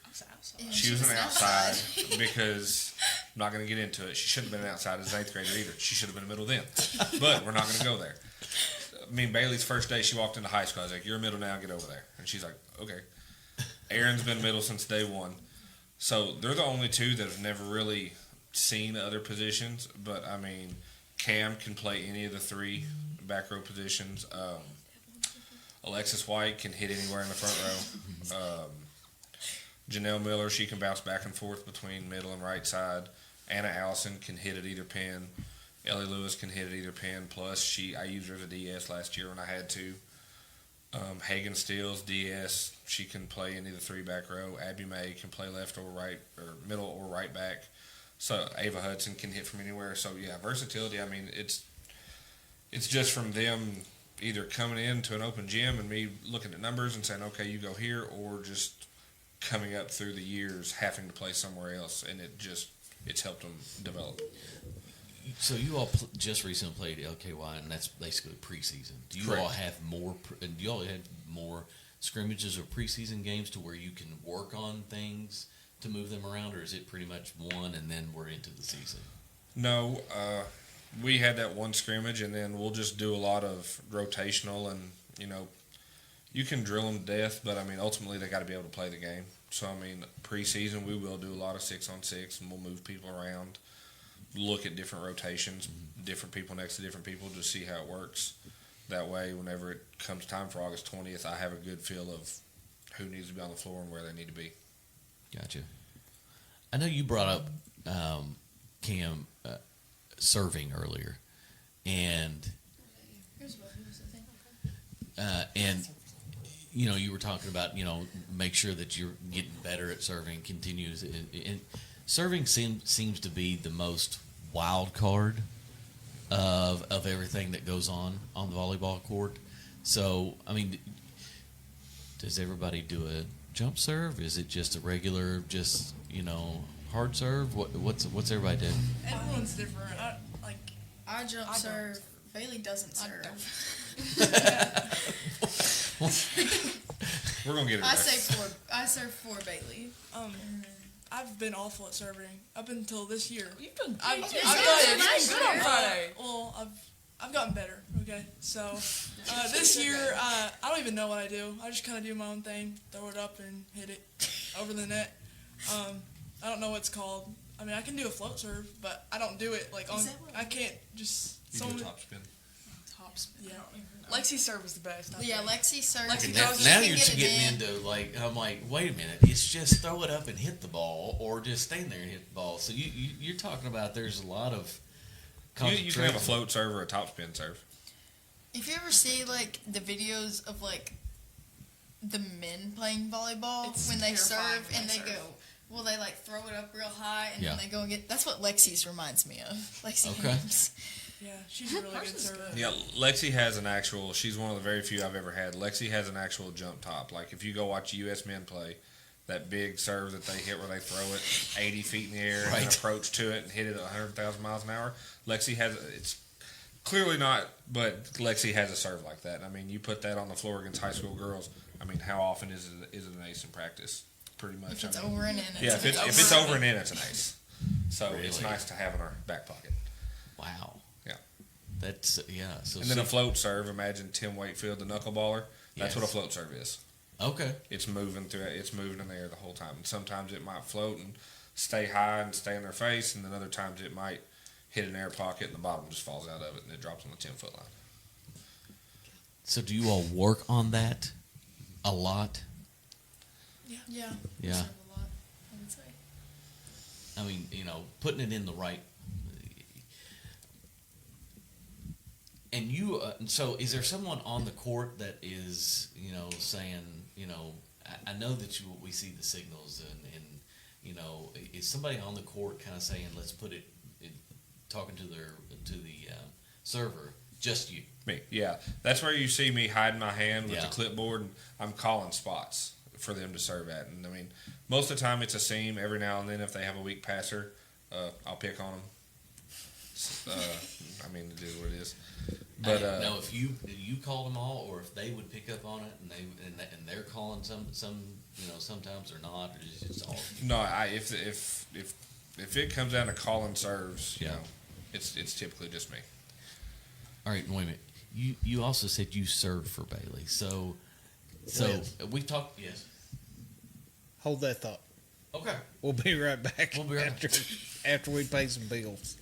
Speaker 7: Yeah,
Speaker 4: She was an outside because I'm not going to get into it. She shouldn't have been an outside as an 8th grader either. She should have been a middle then. But we're not going to go there. Bailey's first day she walked into high school, I was like, "You're a middle now, get over there." And she's like, "Okay." Erin's been middle since day one. So they're the only two that have never really seen other positions. But, Cam can play any of the 3 back row positions. Alexis White can hit anywhere in the front row. Janelle Miller, she can bounce back and forth between middle and right side. Anna Allison can hit at either pin. Ellie Lewis can hit at either pin. Plus, I used her as a DS last year when I had to. Hagen Steele's DS. She can play any of the 3 back row. Abby May can play left or right, or middle or right back. So Ava Hudson can hit from anywhere. So yeah, versatility. It's just from them either coming into an open gym and me looking at numbers and saying, okay, you go here, or just coming up through the years having to play somewhere else, and it's helped them develop.
Speaker 2: So you all just recently played LKY, and that's basically preseason. Do you
Speaker 4: Correct.
Speaker 2: all have more? Do you all have more scrimmages or preseason games to where you can work on things to move them around, or is it pretty much one and then we're into the season?
Speaker 4: No, we had that one scrimmage, and then we'll just do a lot of rotational, and you can drill them to death, but ultimately they got to be able to play the game. So preseason we will do a lot of 6-on-6, and we'll move people around, look at different rotations, different people next to different people to see how it works. That way, whenever it comes time for August 20th, I have a good feel of who needs to be on the floor and where they need to be.
Speaker 2: Gotcha. I know you brought up Cam serving earlier, and you were talking about make sure that you're getting better at serving, continues, and serving seems to be the most wild card of everything that goes on the volleyball court. So, I mean, does everybody do a jump serve? Is it just a regular, hard serve? What's everybody do?
Speaker 5: Everyone's different.
Speaker 7: I jump serve. Baylee doesn't serve.
Speaker 4: We're gonna get it.
Speaker 7: I serve for Baylee.
Speaker 5: I've been awful at serving up until this year.
Speaker 12: You've done good.
Speaker 5: I've
Speaker 12: Good
Speaker 5: gotten
Speaker 12: on Friday.
Speaker 5: Well, I've gotten better. Okay, so this year I don't even know what I do. I just kind of do my own thing, throw it up and hit it over the net. I don't know what it's called. I mean, I can do a float serve, but I don't do it like on. I can't just.
Speaker 4: You do a top spin.
Speaker 12: Top spin.
Speaker 5: Yeah.
Speaker 12: Lexi's serve is the best.
Speaker 7: Yeah, Lexi serves.
Speaker 2: Now you're getting into I'm like, wait a minute, it's just throw it up and hit the ball, or just stand there and hit the ball. So you're talking about there's a lot of concentration.
Speaker 4: You can have a float serve or a top spin serve.
Speaker 7: If you ever see the videos of the men playing volleyball when they serve and they go, well, they throw it up real high and then they go and get. That's what Lexi's reminds me of. Lexi Helms.
Speaker 5: Yeah, she's a really good server.
Speaker 4: Yeah, Lexi has an actual. She's one of the very few I've ever had. Lexi has an actual jump top. Like if you go watch U.S. men play, that big serve that they hit where they throw it 80 feet in the air and approach to it and hit it at 100,000 miles an hour. Lexi has. It's clearly not, but Lexi has a serve like that. I mean, you put that on the floor against high school girls. I mean, how often is it an ace in practice? Pretty much.
Speaker 7: If it's over and in,
Speaker 4: if it's over and in, it's an ace. So it's nice to have in our back pocket.
Speaker 2: Wow.
Speaker 4: Yeah.
Speaker 2: That's So
Speaker 4: and then a float serve. Imagine Tim Wakefield, the knuckleballer. That's what a float serve is.
Speaker 2: Okay.
Speaker 4: It's moving through. It's moving in the air the whole time. And sometimes it might float and stay high and stay in their face, and then other times it might hit an air pocket and the bottom just falls out of it and it drops on the 10-foot line.
Speaker 2: So do you all work on that a lot?
Speaker 7: Yeah.
Speaker 2: Yeah.
Speaker 7: A lot, I would say.
Speaker 2: I mean, putting it in the right. And you, so is there someone on the court that is, saying, I know that we see the signals and is somebody on the court kind of saying, let's put it, talking to the server, just you?
Speaker 4: Me, yeah. That's where you see me hiding my hand with the clipboard and I'm calling spots for them to serve at. And I mean, most of the time it's a seam. Every now and then if they have a weak passer, I'll pick on them. I mean, it is what it is. But
Speaker 2: now, if you call them all, or if they would pick up on it, and they're calling some sometimes or not, or is it just all?
Speaker 4: No, if it comes down to calling serves, it's typically just me.
Speaker 2: All right, wait a minute. You also said you served for Baylee, so we talked. Yes.
Speaker 3: Hold that thought.
Speaker 2: Okay.
Speaker 3: We'll be right back.
Speaker 2: We'll be right back.
Speaker 3: After we pay some bills.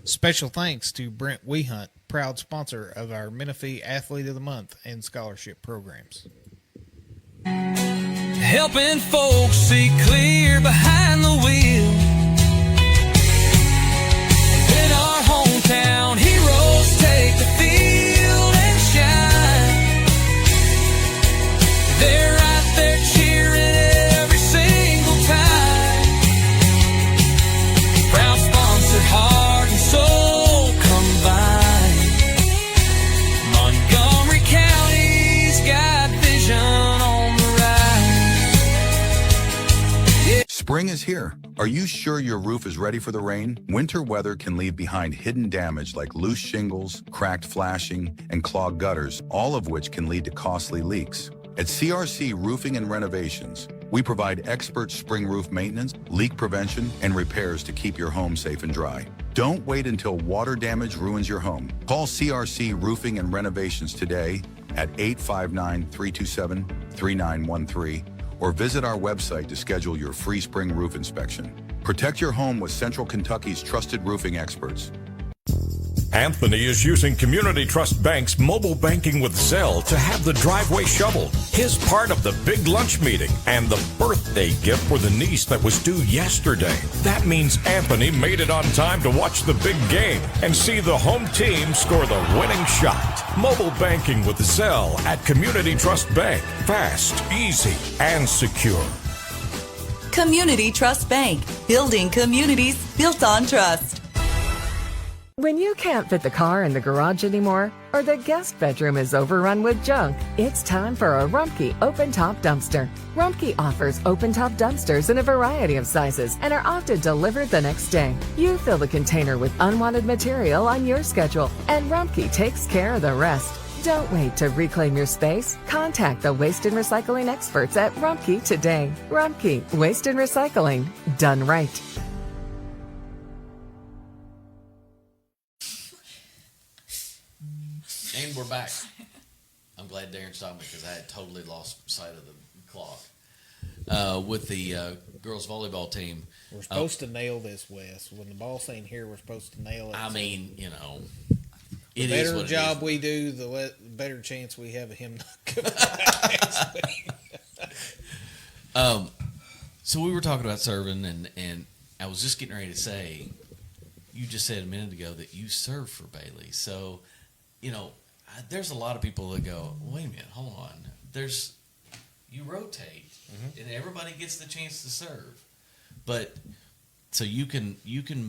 Speaker 3: Special thanks to Brent Wehunt, proud sponsor of our Menifee Athlete of the Month and scholarship programs.
Speaker 11: Helping folks see clear behind the wheel. In our hometown, heroes take the field and shine. They're right there cheering every single time. Proud sponsor, heart and soul combined. Montgomery County's got vision on the rise.
Speaker 13: Spring is here. Are you sure your roof is ready for the rain? Winter weather can leave behind hidden damage like loose shingles, cracked flashing, and clogged gutters, all of which can lead to costly leaks. At CRC Roofing and Renovations, we provide expert spring roof maintenance, leak prevention, and repairs to keep your home safe and dry. Don't wait until water damage ruins your home. Call CRC Roofing and Renovations today at 859-327-3913 or visit our website to schedule your free spring roof inspection. Protect your home with Central Kentucky's trusted roofing experts.
Speaker 14: Anthony is using Community Trust Bank's mobile banking with Zelle to have the driveway shoveled, his part of the big lunch meeting, and the birthday gift for the niece that was due yesterday. That means Anthony made it on time to watch the big game and see the home team score the winning shot. Mobile banking with Zelle at Community Trust Bank. Fast, easy, and secure.
Speaker 15: Community Trust Bank. Building communities built on trust.
Speaker 16: When you can't fit the car in the garage anymore, or the guest bedroom is overrun with junk, it's time for a Rumpke open-top dumpster. Rumpke offers open-top dumpsters in a variety of sizes and are often delivered the next day. You fill the container with unwanted material on your schedule, and Rumpke takes care of the rest. Don't wait to reclaim your space. Contact the waste and recycling experts at Rumpke today. Rumpke, waste and recycling, done right.
Speaker 2: And we're back. I'm glad Daron stopped me because I had totally lost sight of the clock. With the girls volleyball team,
Speaker 3: we're supposed to nail this, Wes. When the ball's ain't here, we're supposed to nail it.
Speaker 2: I mean, you know,
Speaker 3: the better job we do, the better chance we have of him not coming back next week.
Speaker 2: So we were talking about serving, and I was just getting ready to say, you just said a minute ago that you served for Baylee. So, you know, there's a lot of people that go, wait a minute, hold on. You rotate, and everybody gets the chance to serve. But so you can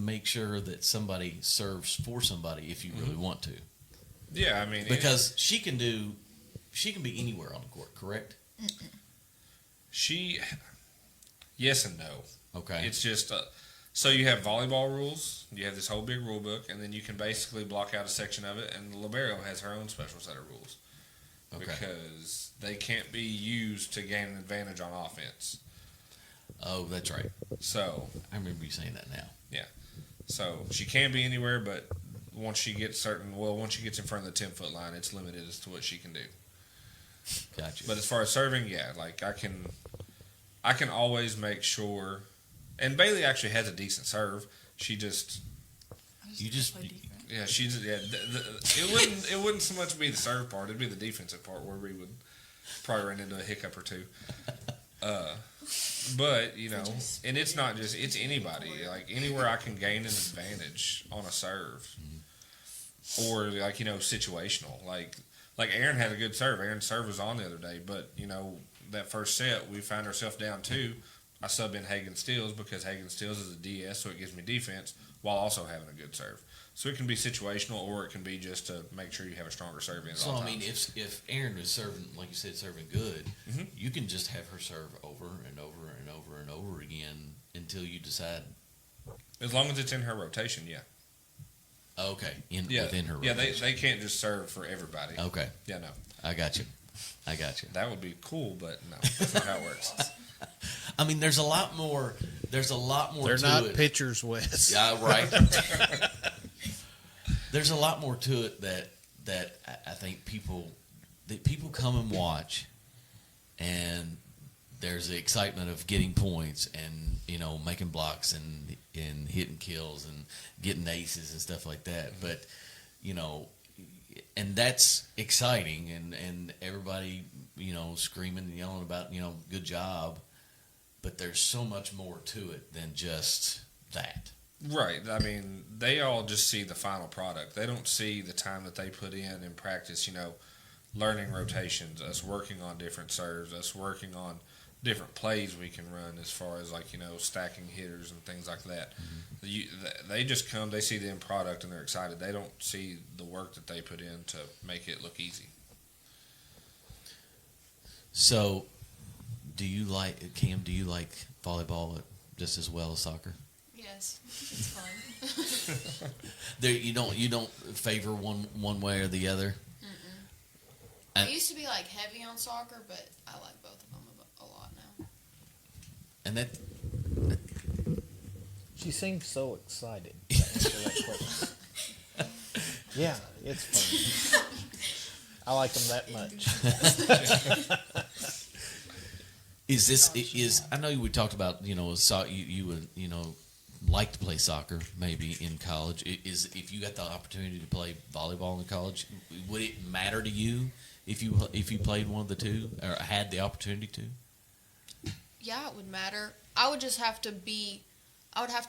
Speaker 2: make sure that somebody serves for somebody if you really want to.
Speaker 4: Yeah, I mean,
Speaker 2: because she can be anywhere on the court, correct?
Speaker 4: Yes and no.
Speaker 2: Okay.
Speaker 4: It's just so you have volleyball rules, you have this whole big rule book, and then you can basically block out a section of it, and the libero has her own special set of rules. Okay. Because they can't be used to gain an advantage on offense.
Speaker 2: Oh, that's right.
Speaker 4: So
Speaker 2: I remember you saying that now.
Speaker 4: Yeah. So she can be anywhere, but once she gets in front of the 10-foot line, it's limited as to what she can do.
Speaker 2: Gotcha.
Speaker 4: But as far as serving, yeah, like I can always make sure. And Baylee actually has a decent serve. It wouldn't so much be the serve part. It'd be the defensive part where we would probably run into a hiccup or two. But you know, and it's not just anybody. Like anywhere I can gain an advantage on a serve, or like situational. Like Erin had a good serve. Erin's serve was on the other day, but that first set we found ourselves down 2. I sub in Hagen Steels because Hagen Steels is a DS, so it gives me defense while also having a good serve. So it can be situational, or it can be just to make sure you have a stronger serve in at all times.
Speaker 2: So I mean, if Erin is serving, like you said, serving good, you can just have her serve over and over and over and over again until you decide.
Speaker 4: As long as it's in her rotation, yeah.
Speaker 2: Okay, within her rotation.
Speaker 4: Yeah, they can't just serve for everybody.
Speaker 2: Okay.
Speaker 4: Yeah, no.
Speaker 2: I got you.
Speaker 4: That would be cool, but no, that's not how it works.
Speaker 2: I mean, there's a lot more. They're
Speaker 3: to not
Speaker 2: it.
Speaker 3: pitchers, Wes.
Speaker 2: Yeah, right. There's a lot more to it that I think people come and watch, and there's the excitement of getting points and making blocks and hitting kills and getting aces and stuff like that. But and that's exciting, and everybody screaming and yelling about good job. But there's so much more to it than just that.
Speaker 4: Right. I mean, they all just see the final product. They don't see the time that they put in practice, learning rotations, us working on different serves, us working on different plays we can run as far as stacking hitters and things like that. They just come, they see the end product, and they're excited. They don't see the work that they put in to make it look easy.
Speaker 2: So, do you like volleyball just as well as soccer?
Speaker 6: Yes, it's fun.
Speaker 2: You don't favor one way or the other?
Speaker 6: I used to be heavy on soccer, but I like both of them a lot now.
Speaker 2: And that
Speaker 3: she seems so excited. answer that question. Yeah, it's fun. I like them that much.
Speaker 2: I know we talked about, you would, like to play soccer maybe in college. If you got the opportunity to play volleyball in college, would it matter to you if you played one of the two or had the opportunity to?
Speaker 6: Yeah, it would matter. I would have to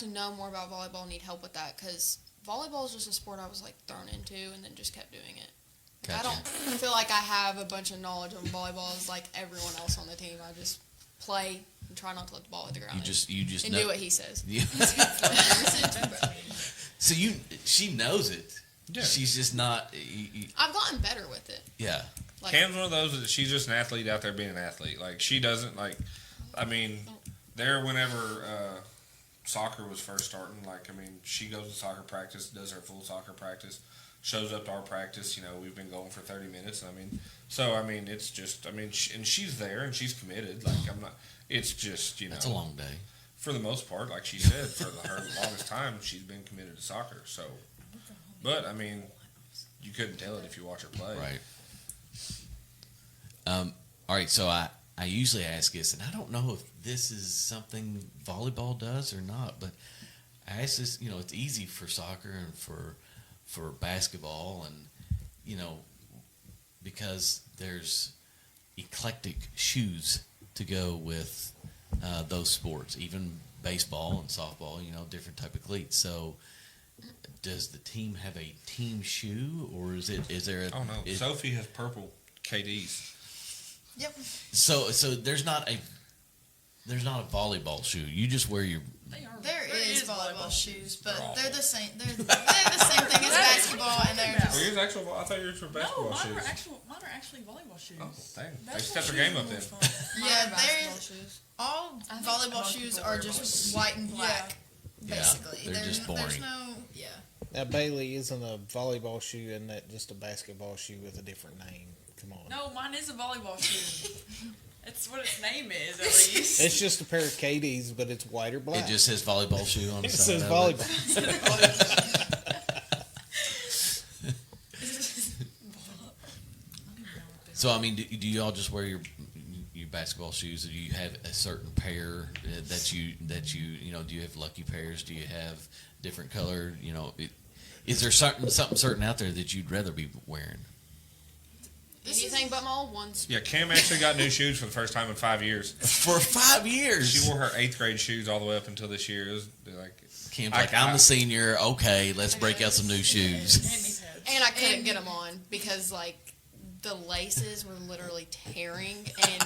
Speaker 6: know more about volleyball and need help with that because volleyball is just a sport I was like thrown into and then just kept doing it. Gotcha. I don't feel like I have a bunch of knowledge on volleyball as like everyone else on the team. I just play and try not to let the ball hit the ground. You just and do what he says. Yeah.
Speaker 2: So she knows it. Yeah. She's just not.
Speaker 6: I've gotten better with it.
Speaker 2: Yeah.
Speaker 4: Like, Cam's one of those that she's just an athlete out there being an athlete. Like she doesn't like. I mean, whenever soccer was first starting, she goes to soccer practice, does her full soccer practice, shows up to our practice. We've been going for 30 minutes. It's just. And she's there and she's committed. I'm not. It's just
Speaker 2: That's a long day.
Speaker 4: For the most part, like she said, for her longest time, she's been committed to soccer. So, but you couldn't tell it if you watch her play.
Speaker 2: Right. All right. So I usually ask this, and I don't know if this is something volleyball does or not, but I ask this. It's easy for soccer and for basketball, and because there's eclectic shoes to go with those sports, even baseball and softball, different type of cleats. So does the team have a team shoe, or is there a...
Speaker 4: Oh, no. Sophie has purple KDs.
Speaker 7: Yep.
Speaker 2: So there's not a volleyball shoe. You just wear your...
Speaker 7: There is volleyball shoes, but they're the same. They're the same thing as basketball, and they're just.
Speaker 4: Are yours actual? I thought yours were basketball shoes.
Speaker 12: Mine are actually volleyball shoes.
Speaker 4: Oh, dang! They stepped their game up then.
Speaker 7: Yeah, all volleyball shoes are just white and black, basically.
Speaker 2: Yeah, they're just boring.
Speaker 7: There's no. Yeah.
Speaker 3: Now Baylee isn't a volleyball shoe, and that just a basketball shoe with a different name. Come on.
Speaker 12: No, mine is a volleyball shoe. It's what its name is, at least.
Speaker 3: It's just a pair of KDs, but it's white or black.
Speaker 2: It just says volleyball shoe on the side.
Speaker 3: It says volleyball.
Speaker 2: So, do you all just wear your basketball shoes? Or do you have a certain pair that you do you have lucky pairs? Do you have different color? Is there something certain out there that you'd rather be wearing?
Speaker 6: Anything but my old ones.
Speaker 4: Yeah, Cam actually got new shoes for the first time in 5 years.
Speaker 2: For 5 years?
Speaker 4: She wore her 8th grade shoes all the way up until this year. It was
Speaker 2: Cam's I'm the senior. Okay, let's break out some new shoes.
Speaker 6: And I couldn't get them on because, the laces were literally tearing. And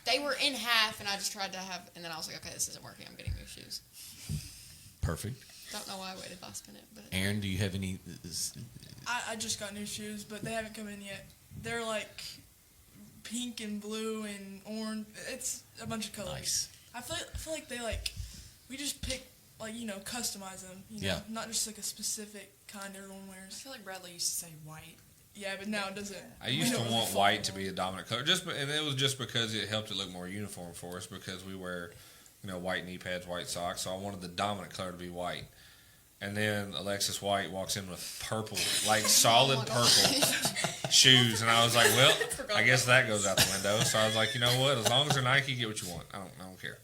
Speaker 6: they were in half, and I just tried to have... And then I was like, okay, this isn't working. I'm getting new shoes.
Speaker 2: Perfect.
Speaker 6: Don't know why I waited last minute. But
Speaker 2: Erin, do you have any...
Speaker 5: I just got new shoes, but they haven't come in yet. They're pink and blue and orange. It's a bunch of colors.
Speaker 2: Nice.
Speaker 5: I feel like they we just pick customize them. Not just a specific kind everyone wears.
Speaker 12: I feel like Bradley used to say white.
Speaker 5: Yeah, but now it doesn't.
Speaker 4: I used to want white to be a dominant color, and it was just because it helped it look more uniform for us because we wear, white knee pads, white socks. So I wanted the dominant color to be white. And then Alexis White walks in with purple, solid purple shoes. And I was like, well, I guess that goes out the window. So I was like, you know what? As long as they're Nike, get what you want. I don't care.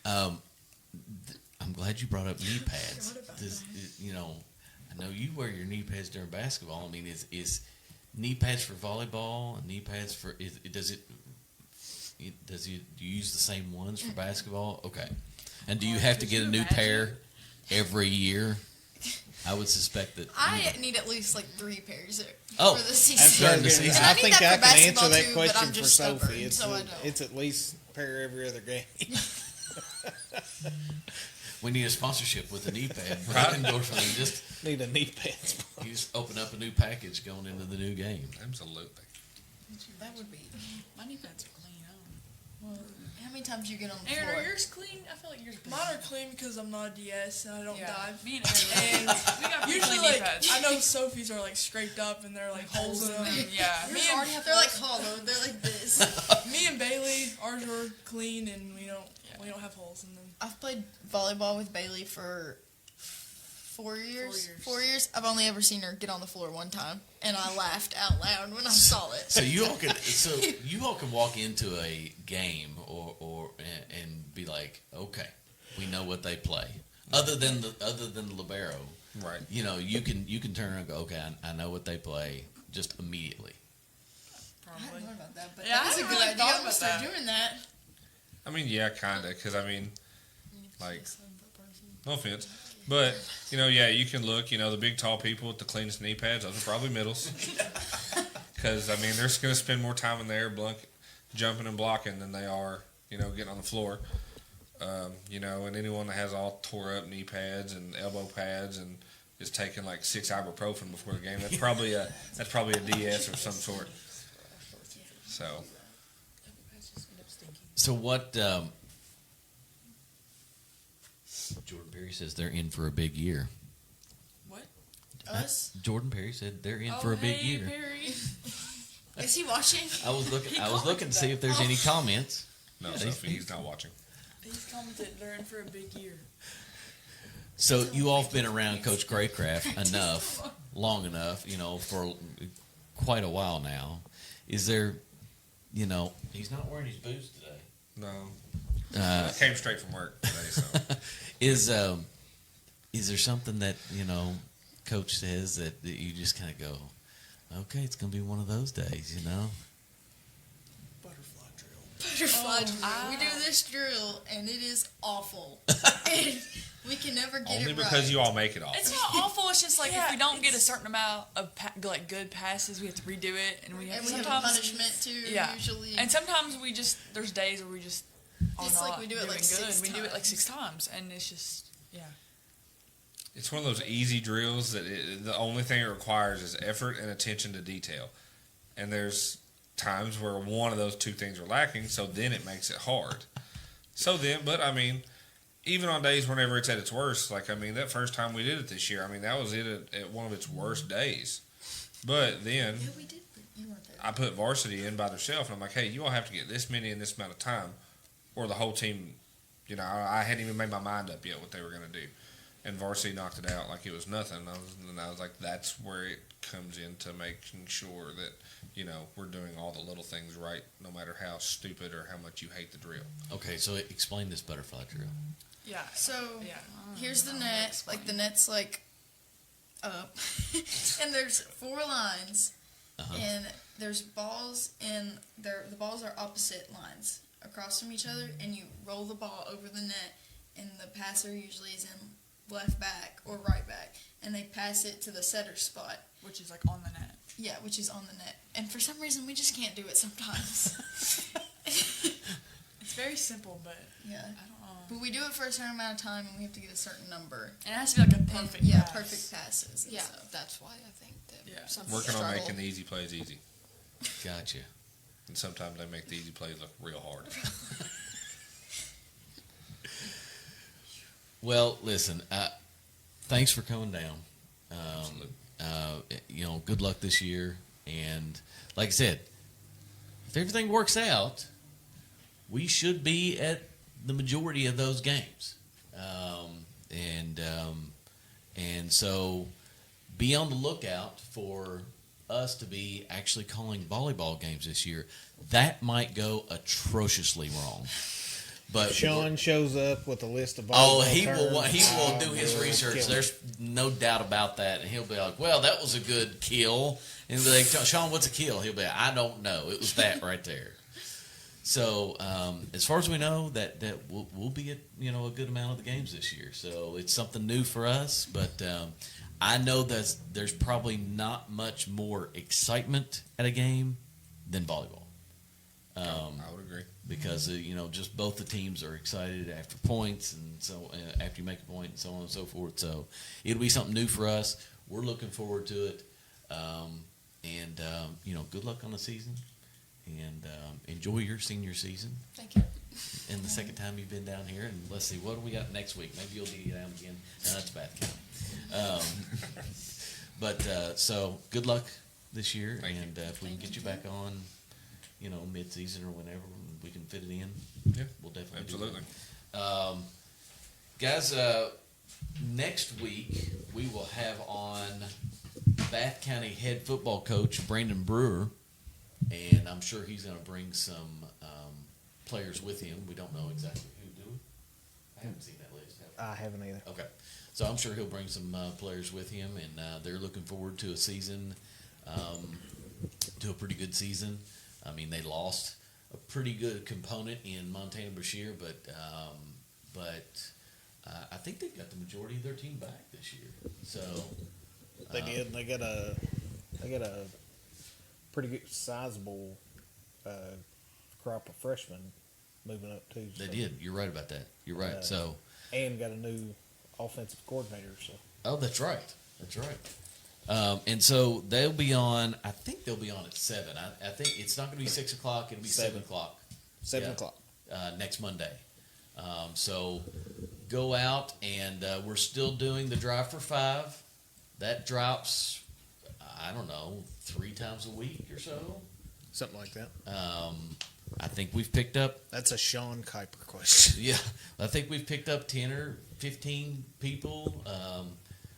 Speaker 2: I'm glad you brought up knee pads. I know you wear your knee pads during basketball. Is knee pads for volleyball and knee pads for do you use the same ones for basketball? Okay. And do you have to get a new pair every year? I would suspect that.
Speaker 7: I need at least 3 pairs
Speaker 2: for
Speaker 7: the season.
Speaker 3: I think I can answer that question for
Speaker 7: Sophie.
Speaker 3: Sophie. It's at least a pair every other game.
Speaker 2: We need a sponsorship with a knee pad. Just
Speaker 3: need a knee pad.
Speaker 2: You just open up a new package going into the new game.
Speaker 4: Absolutely.
Speaker 7: That would be.
Speaker 12: My knee pads are clean.
Speaker 7: Well, how many times you get on the
Speaker 12: Erin,
Speaker 7: floor?
Speaker 12: Are yours clean? I feel like yours are clean.
Speaker 5: Mine are clean because I'm not a DS and I don't dive.
Speaker 12: Me and Erin.
Speaker 5: And
Speaker 12: we got
Speaker 5: usually,
Speaker 12: knee pads.
Speaker 5: I know Sophie's are scraped up and they're holes in them.
Speaker 12: Yeah.
Speaker 7: They're hollow. They're like this.
Speaker 5: Me and Baylee, ours are clean and we don't have holes in them.
Speaker 7: I've played volleyball with Baylee for 4 years. 4 years. I've only ever seen her get on the floor one time, and I laughed out loud when I saw it.
Speaker 2: So you all can walk into a game and be like, okay, we know what they play. Other than the libero,
Speaker 4: right?
Speaker 2: You know, you can turn around and go, okay, I know what they play just immediately.
Speaker 7: I hadn't thought about that, but
Speaker 5: Yeah,
Speaker 7: that's
Speaker 5: I
Speaker 7: a
Speaker 5: hadn't
Speaker 7: good
Speaker 5: really
Speaker 7: idea.
Speaker 5: thought
Speaker 7: I'm gonna
Speaker 5: about
Speaker 7: start
Speaker 5: that.
Speaker 7: doing that.
Speaker 4: I mean, yeah, kind of, because I mean, like, no offense, but you know, yeah, you can look. You know, the big tall people with the cleanest knee pads, those are probably middles. Because I mean, they're going to spend more time in there jumping and blocking than they are, you know, getting on the floor. You know, and anyone that has all tore up knee pads and elbow pads and is taking like 6 ibuprofen before the game, that's probably a DS of some sort.
Speaker 2: So what? Jordan Perry says they're in for a big year.
Speaker 5: What?
Speaker 7: Us?
Speaker 2: Jordan Perry said they're in for a big year.
Speaker 7: Perry. Is he watching?
Speaker 2: I was looking to see if there's any comments.
Speaker 4: No, Sophie, he's not watching.
Speaker 5: He's commented they're in for a big year.
Speaker 2: So you all have been around Coach Craycraft long enough, you know, for quite a while now. Is there, you know, he's not wearing his boots today.
Speaker 4: No, I came straight from work today. So
Speaker 2: is there something that, you know, Coach says that you just kind of go, okay, it's going to be one of those days, you know?
Speaker 7: Butterfly drill. We do this drill, and it is awful. And we can never get
Speaker 4: only
Speaker 7: it
Speaker 4: because
Speaker 7: right.
Speaker 4: you all make it awful.
Speaker 5: It's not awful. It's just like if we don't get a certain amount of good passes, we have to redo it, and we have
Speaker 7: And we have a punishment too.
Speaker 5: Yeah.
Speaker 7: Usually.
Speaker 5: And sometimes there's days where we just
Speaker 7: It's like we do it
Speaker 5: doing
Speaker 7: like
Speaker 5: good.
Speaker 7: 6
Speaker 5: We do it like
Speaker 7: times.
Speaker 5: 6 times, and it's just
Speaker 4: It's one of those easy drills that the only thing it requires is effort and attention to detail. And there's times where one of those two things are lacking, so then it makes it hard. But I mean, even on days whenever it's at its worst, like, I mean, that first time we did it this year, I mean, that was it at one of its worst days. But then
Speaker 7: Yeah, we did. You weren't there.
Speaker 4: I put varsity in by themselves, and I'm like, hey, you all have to get this many in this amount of time, or the whole team, you know, I hadn't even made my mind up yet what they were going to do. And varsity knocked it out like it was nothing. I was like, that's where it comes into making sure that, you know, we're doing all the little things right, no matter how stupid or how much you hate the drill.
Speaker 2: Okay, so explain this butterfly drill.
Speaker 5: yeah.
Speaker 7: So here's the net. Like the net's like up, and there's 4 lines, and there's balls, and the balls are opposite lines across from each other, and you roll the ball over the net, and the passer usually is in left back or right back, and they pass it to the setter spot,
Speaker 5: which is like on the net.
Speaker 7: Yeah, which is on the net. And for some reason, we just can't do it sometimes.
Speaker 5: It's very simple, but
Speaker 7: Yeah.
Speaker 5: I don't know.
Speaker 7: But we do it for a certain amount of time, and we have to get a certain number.
Speaker 5: And it has to be like a perfect pass.
Speaker 7: Perfect passes. and
Speaker 6: Yeah,
Speaker 7: stuff.
Speaker 6: that's why I think that some
Speaker 4: Working
Speaker 6: people
Speaker 4: on
Speaker 6: struggle.
Speaker 4: making the easy plays easy.
Speaker 2: Gotcha.
Speaker 4: And sometimes they make the easy plays look real hard.
Speaker 2: Well, listen, thanks for coming down. You know, good luck this year. And like I said, if everything works out, we should be at the majority of those games. And so be on the lookout for us to be actually calling volleyball games this year. That might go atrociously wrong. But
Speaker 3: Sean shows up with a list of
Speaker 2: oh,
Speaker 3: volleyball
Speaker 2: he
Speaker 3: terms.
Speaker 2: will do his research. There's no doubt about that, and he'll be like, "Well, that was a good kill." And he'll be like, "Sean, what's a kill?" He'll be like, "I don't know. It was that right there." So, as far as we know, that we'll be at a good amount of the games this year. So it's something new for us, but I know that there's probably not much more excitement at a game than volleyball.
Speaker 4: I would agree.
Speaker 2: Because just both the teams are excited after points, and so after you make a point, and so on and so forth. So it'll be something new for us. We're looking forward to it, and good luck on the season, and enjoy your senior season.
Speaker 6: Thank you.
Speaker 2: And the second time you've been down here, and let's see, what do we got next week? Maybe you'll be down again. No, that's Bath County. So good luck this year, and if we can get you back on, mid-season or whenever we can fit it in,
Speaker 4: yeah,
Speaker 2: we'll definitely
Speaker 4: absolutely.
Speaker 2: do that. Guys, next week we will have on Bath County head football coach Brandon Brewer, and I'm sure he's going to bring some players with him. We don't know exactly who, do we? I haven't seen that list.
Speaker 3: I haven't either.
Speaker 2: Okay. So I'm sure he'll bring some players with him, and they're looking forward to a season, to a pretty good season. I mean, they lost a pretty good component in Montana Bashir, but I think they've got the majority of their team back this year. So
Speaker 3: They did. They got a pretty good, sizable crop of freshmen moving up too.
Speaker 2: They did. You're right about that. You're right.
Speaker 3: And got a new offensive coordinator. So.
Speaker 2: Oh, that's right. That's right. And so they'll be on. I think they'll be on at 7. I think it's not going to be 6 o'clock. It'll be 7 o'clock.
Speaker 3: 7 o'clock
Speaker 2: next Monday. So go out, and we're still doing the Drive for 5. That drops, I don't know, 3 times a week or so.
Speaker 3: Something like that.
Speaker 2: I think we've picked up.
Speaker 3: That's a Sean Kiper question.
Speaker 2: Yeah, I think we've picked up 10 or 15 people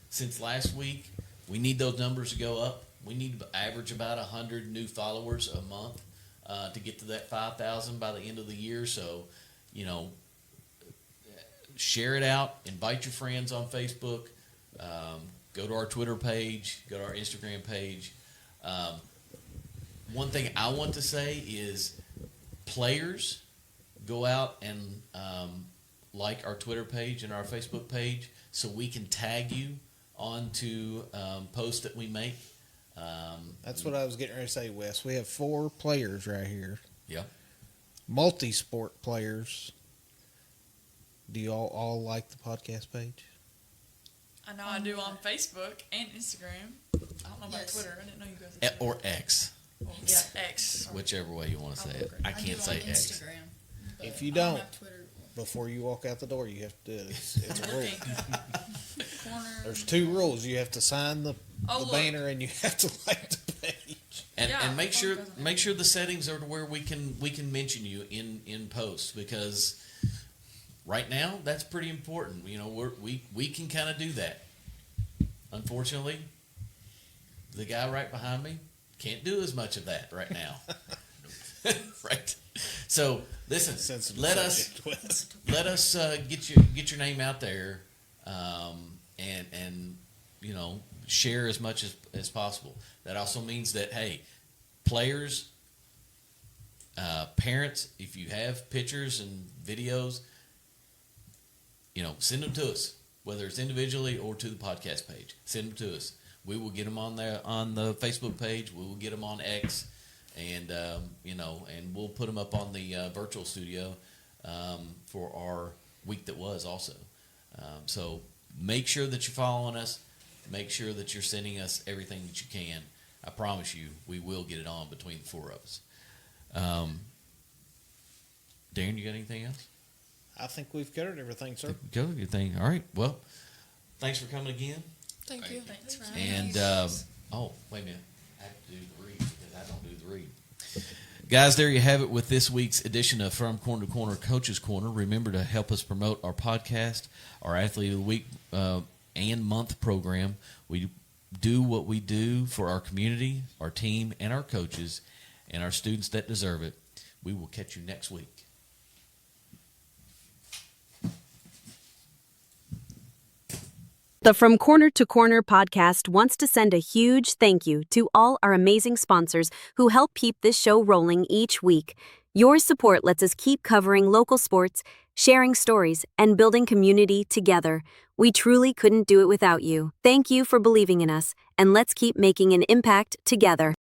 Speaker 2: since last week. We need those numbers to go up. We need to average about 100 new followers a month to get to that 5,000 by the end of the year. So, share it out. Invite your friends on Facebook. Go to our Twitter page. Go to our Instagram page. One thing I want to say is players go out and like our Twitter page and our Facebook page so we can tag you onto posts that we make.
Speaker 3: That's what I was getting ready to say, Wes. We have 4 players right here.
Speaker 2: Yeah.
Speaker 3: Multi-sport players. Do you all like the podcast page?
Speaker 12: I know I do on Facebook and Instagram. I don't know about Twitter. I didn't know you guys had
Speaker 2: Or X.
Speaker 12: Yeah, X.
Speaker 2: Whichever way you want to say it. I can't say X.
Speaker 3: If you don't, before you walk out the door, you have to do it. It's a rule. There's 2 rules. You have to sign the banner, and you have to like the page.
Speaker 2: And make sure the settings are to where we can mention you in posts, because right now that's pretty important. We can kind of do that. Unfortunately, the guy right behind me can't do as much of that right now. Right. So listen, let us get your name out there, and share as much as possible. That also means that, hey, players, parents, if you have pictures and videos, send them to us, whether it's individually or to the podcast page. Send them to us. We will get them on the Facebook page. We will get them on X, and and we'll put them up on the virtual studio for our week that was also. So make sure that you're following us. Make sure that you're sending us everything that you can. I promise you, we will get it on between the 4 of us. Darren, you got anything else?
Speaker 3: I think we've covered everything, sir.
Speaker 2: Covered everything. All right. Well, thanks for coming again.
Speaker 6: Thank you. Thanks for having
Speaker 2: And
Speaker 6: us.
Speaker 2: wait a minute, I have to do the read because I don't do the read. Guys, there you have it with this week's edition of From Corner to Corner Coach's Corner. Remember to help us promote our podcast, our Athlete of the Week and Month program. We do what we do for our community, our team, and our coaches, and our students that deserve it. We will catch you next week.
Speaker 17: The From Corner to Corner podcast wants to send a huge thank you to all our amazing sponsors who help keep this show rolling each week. Your support lets us keep covering local sports, sharing stories, and building community together. We truly couldn't do it without you. Thank you for believing in us, and let's keep making an impact together.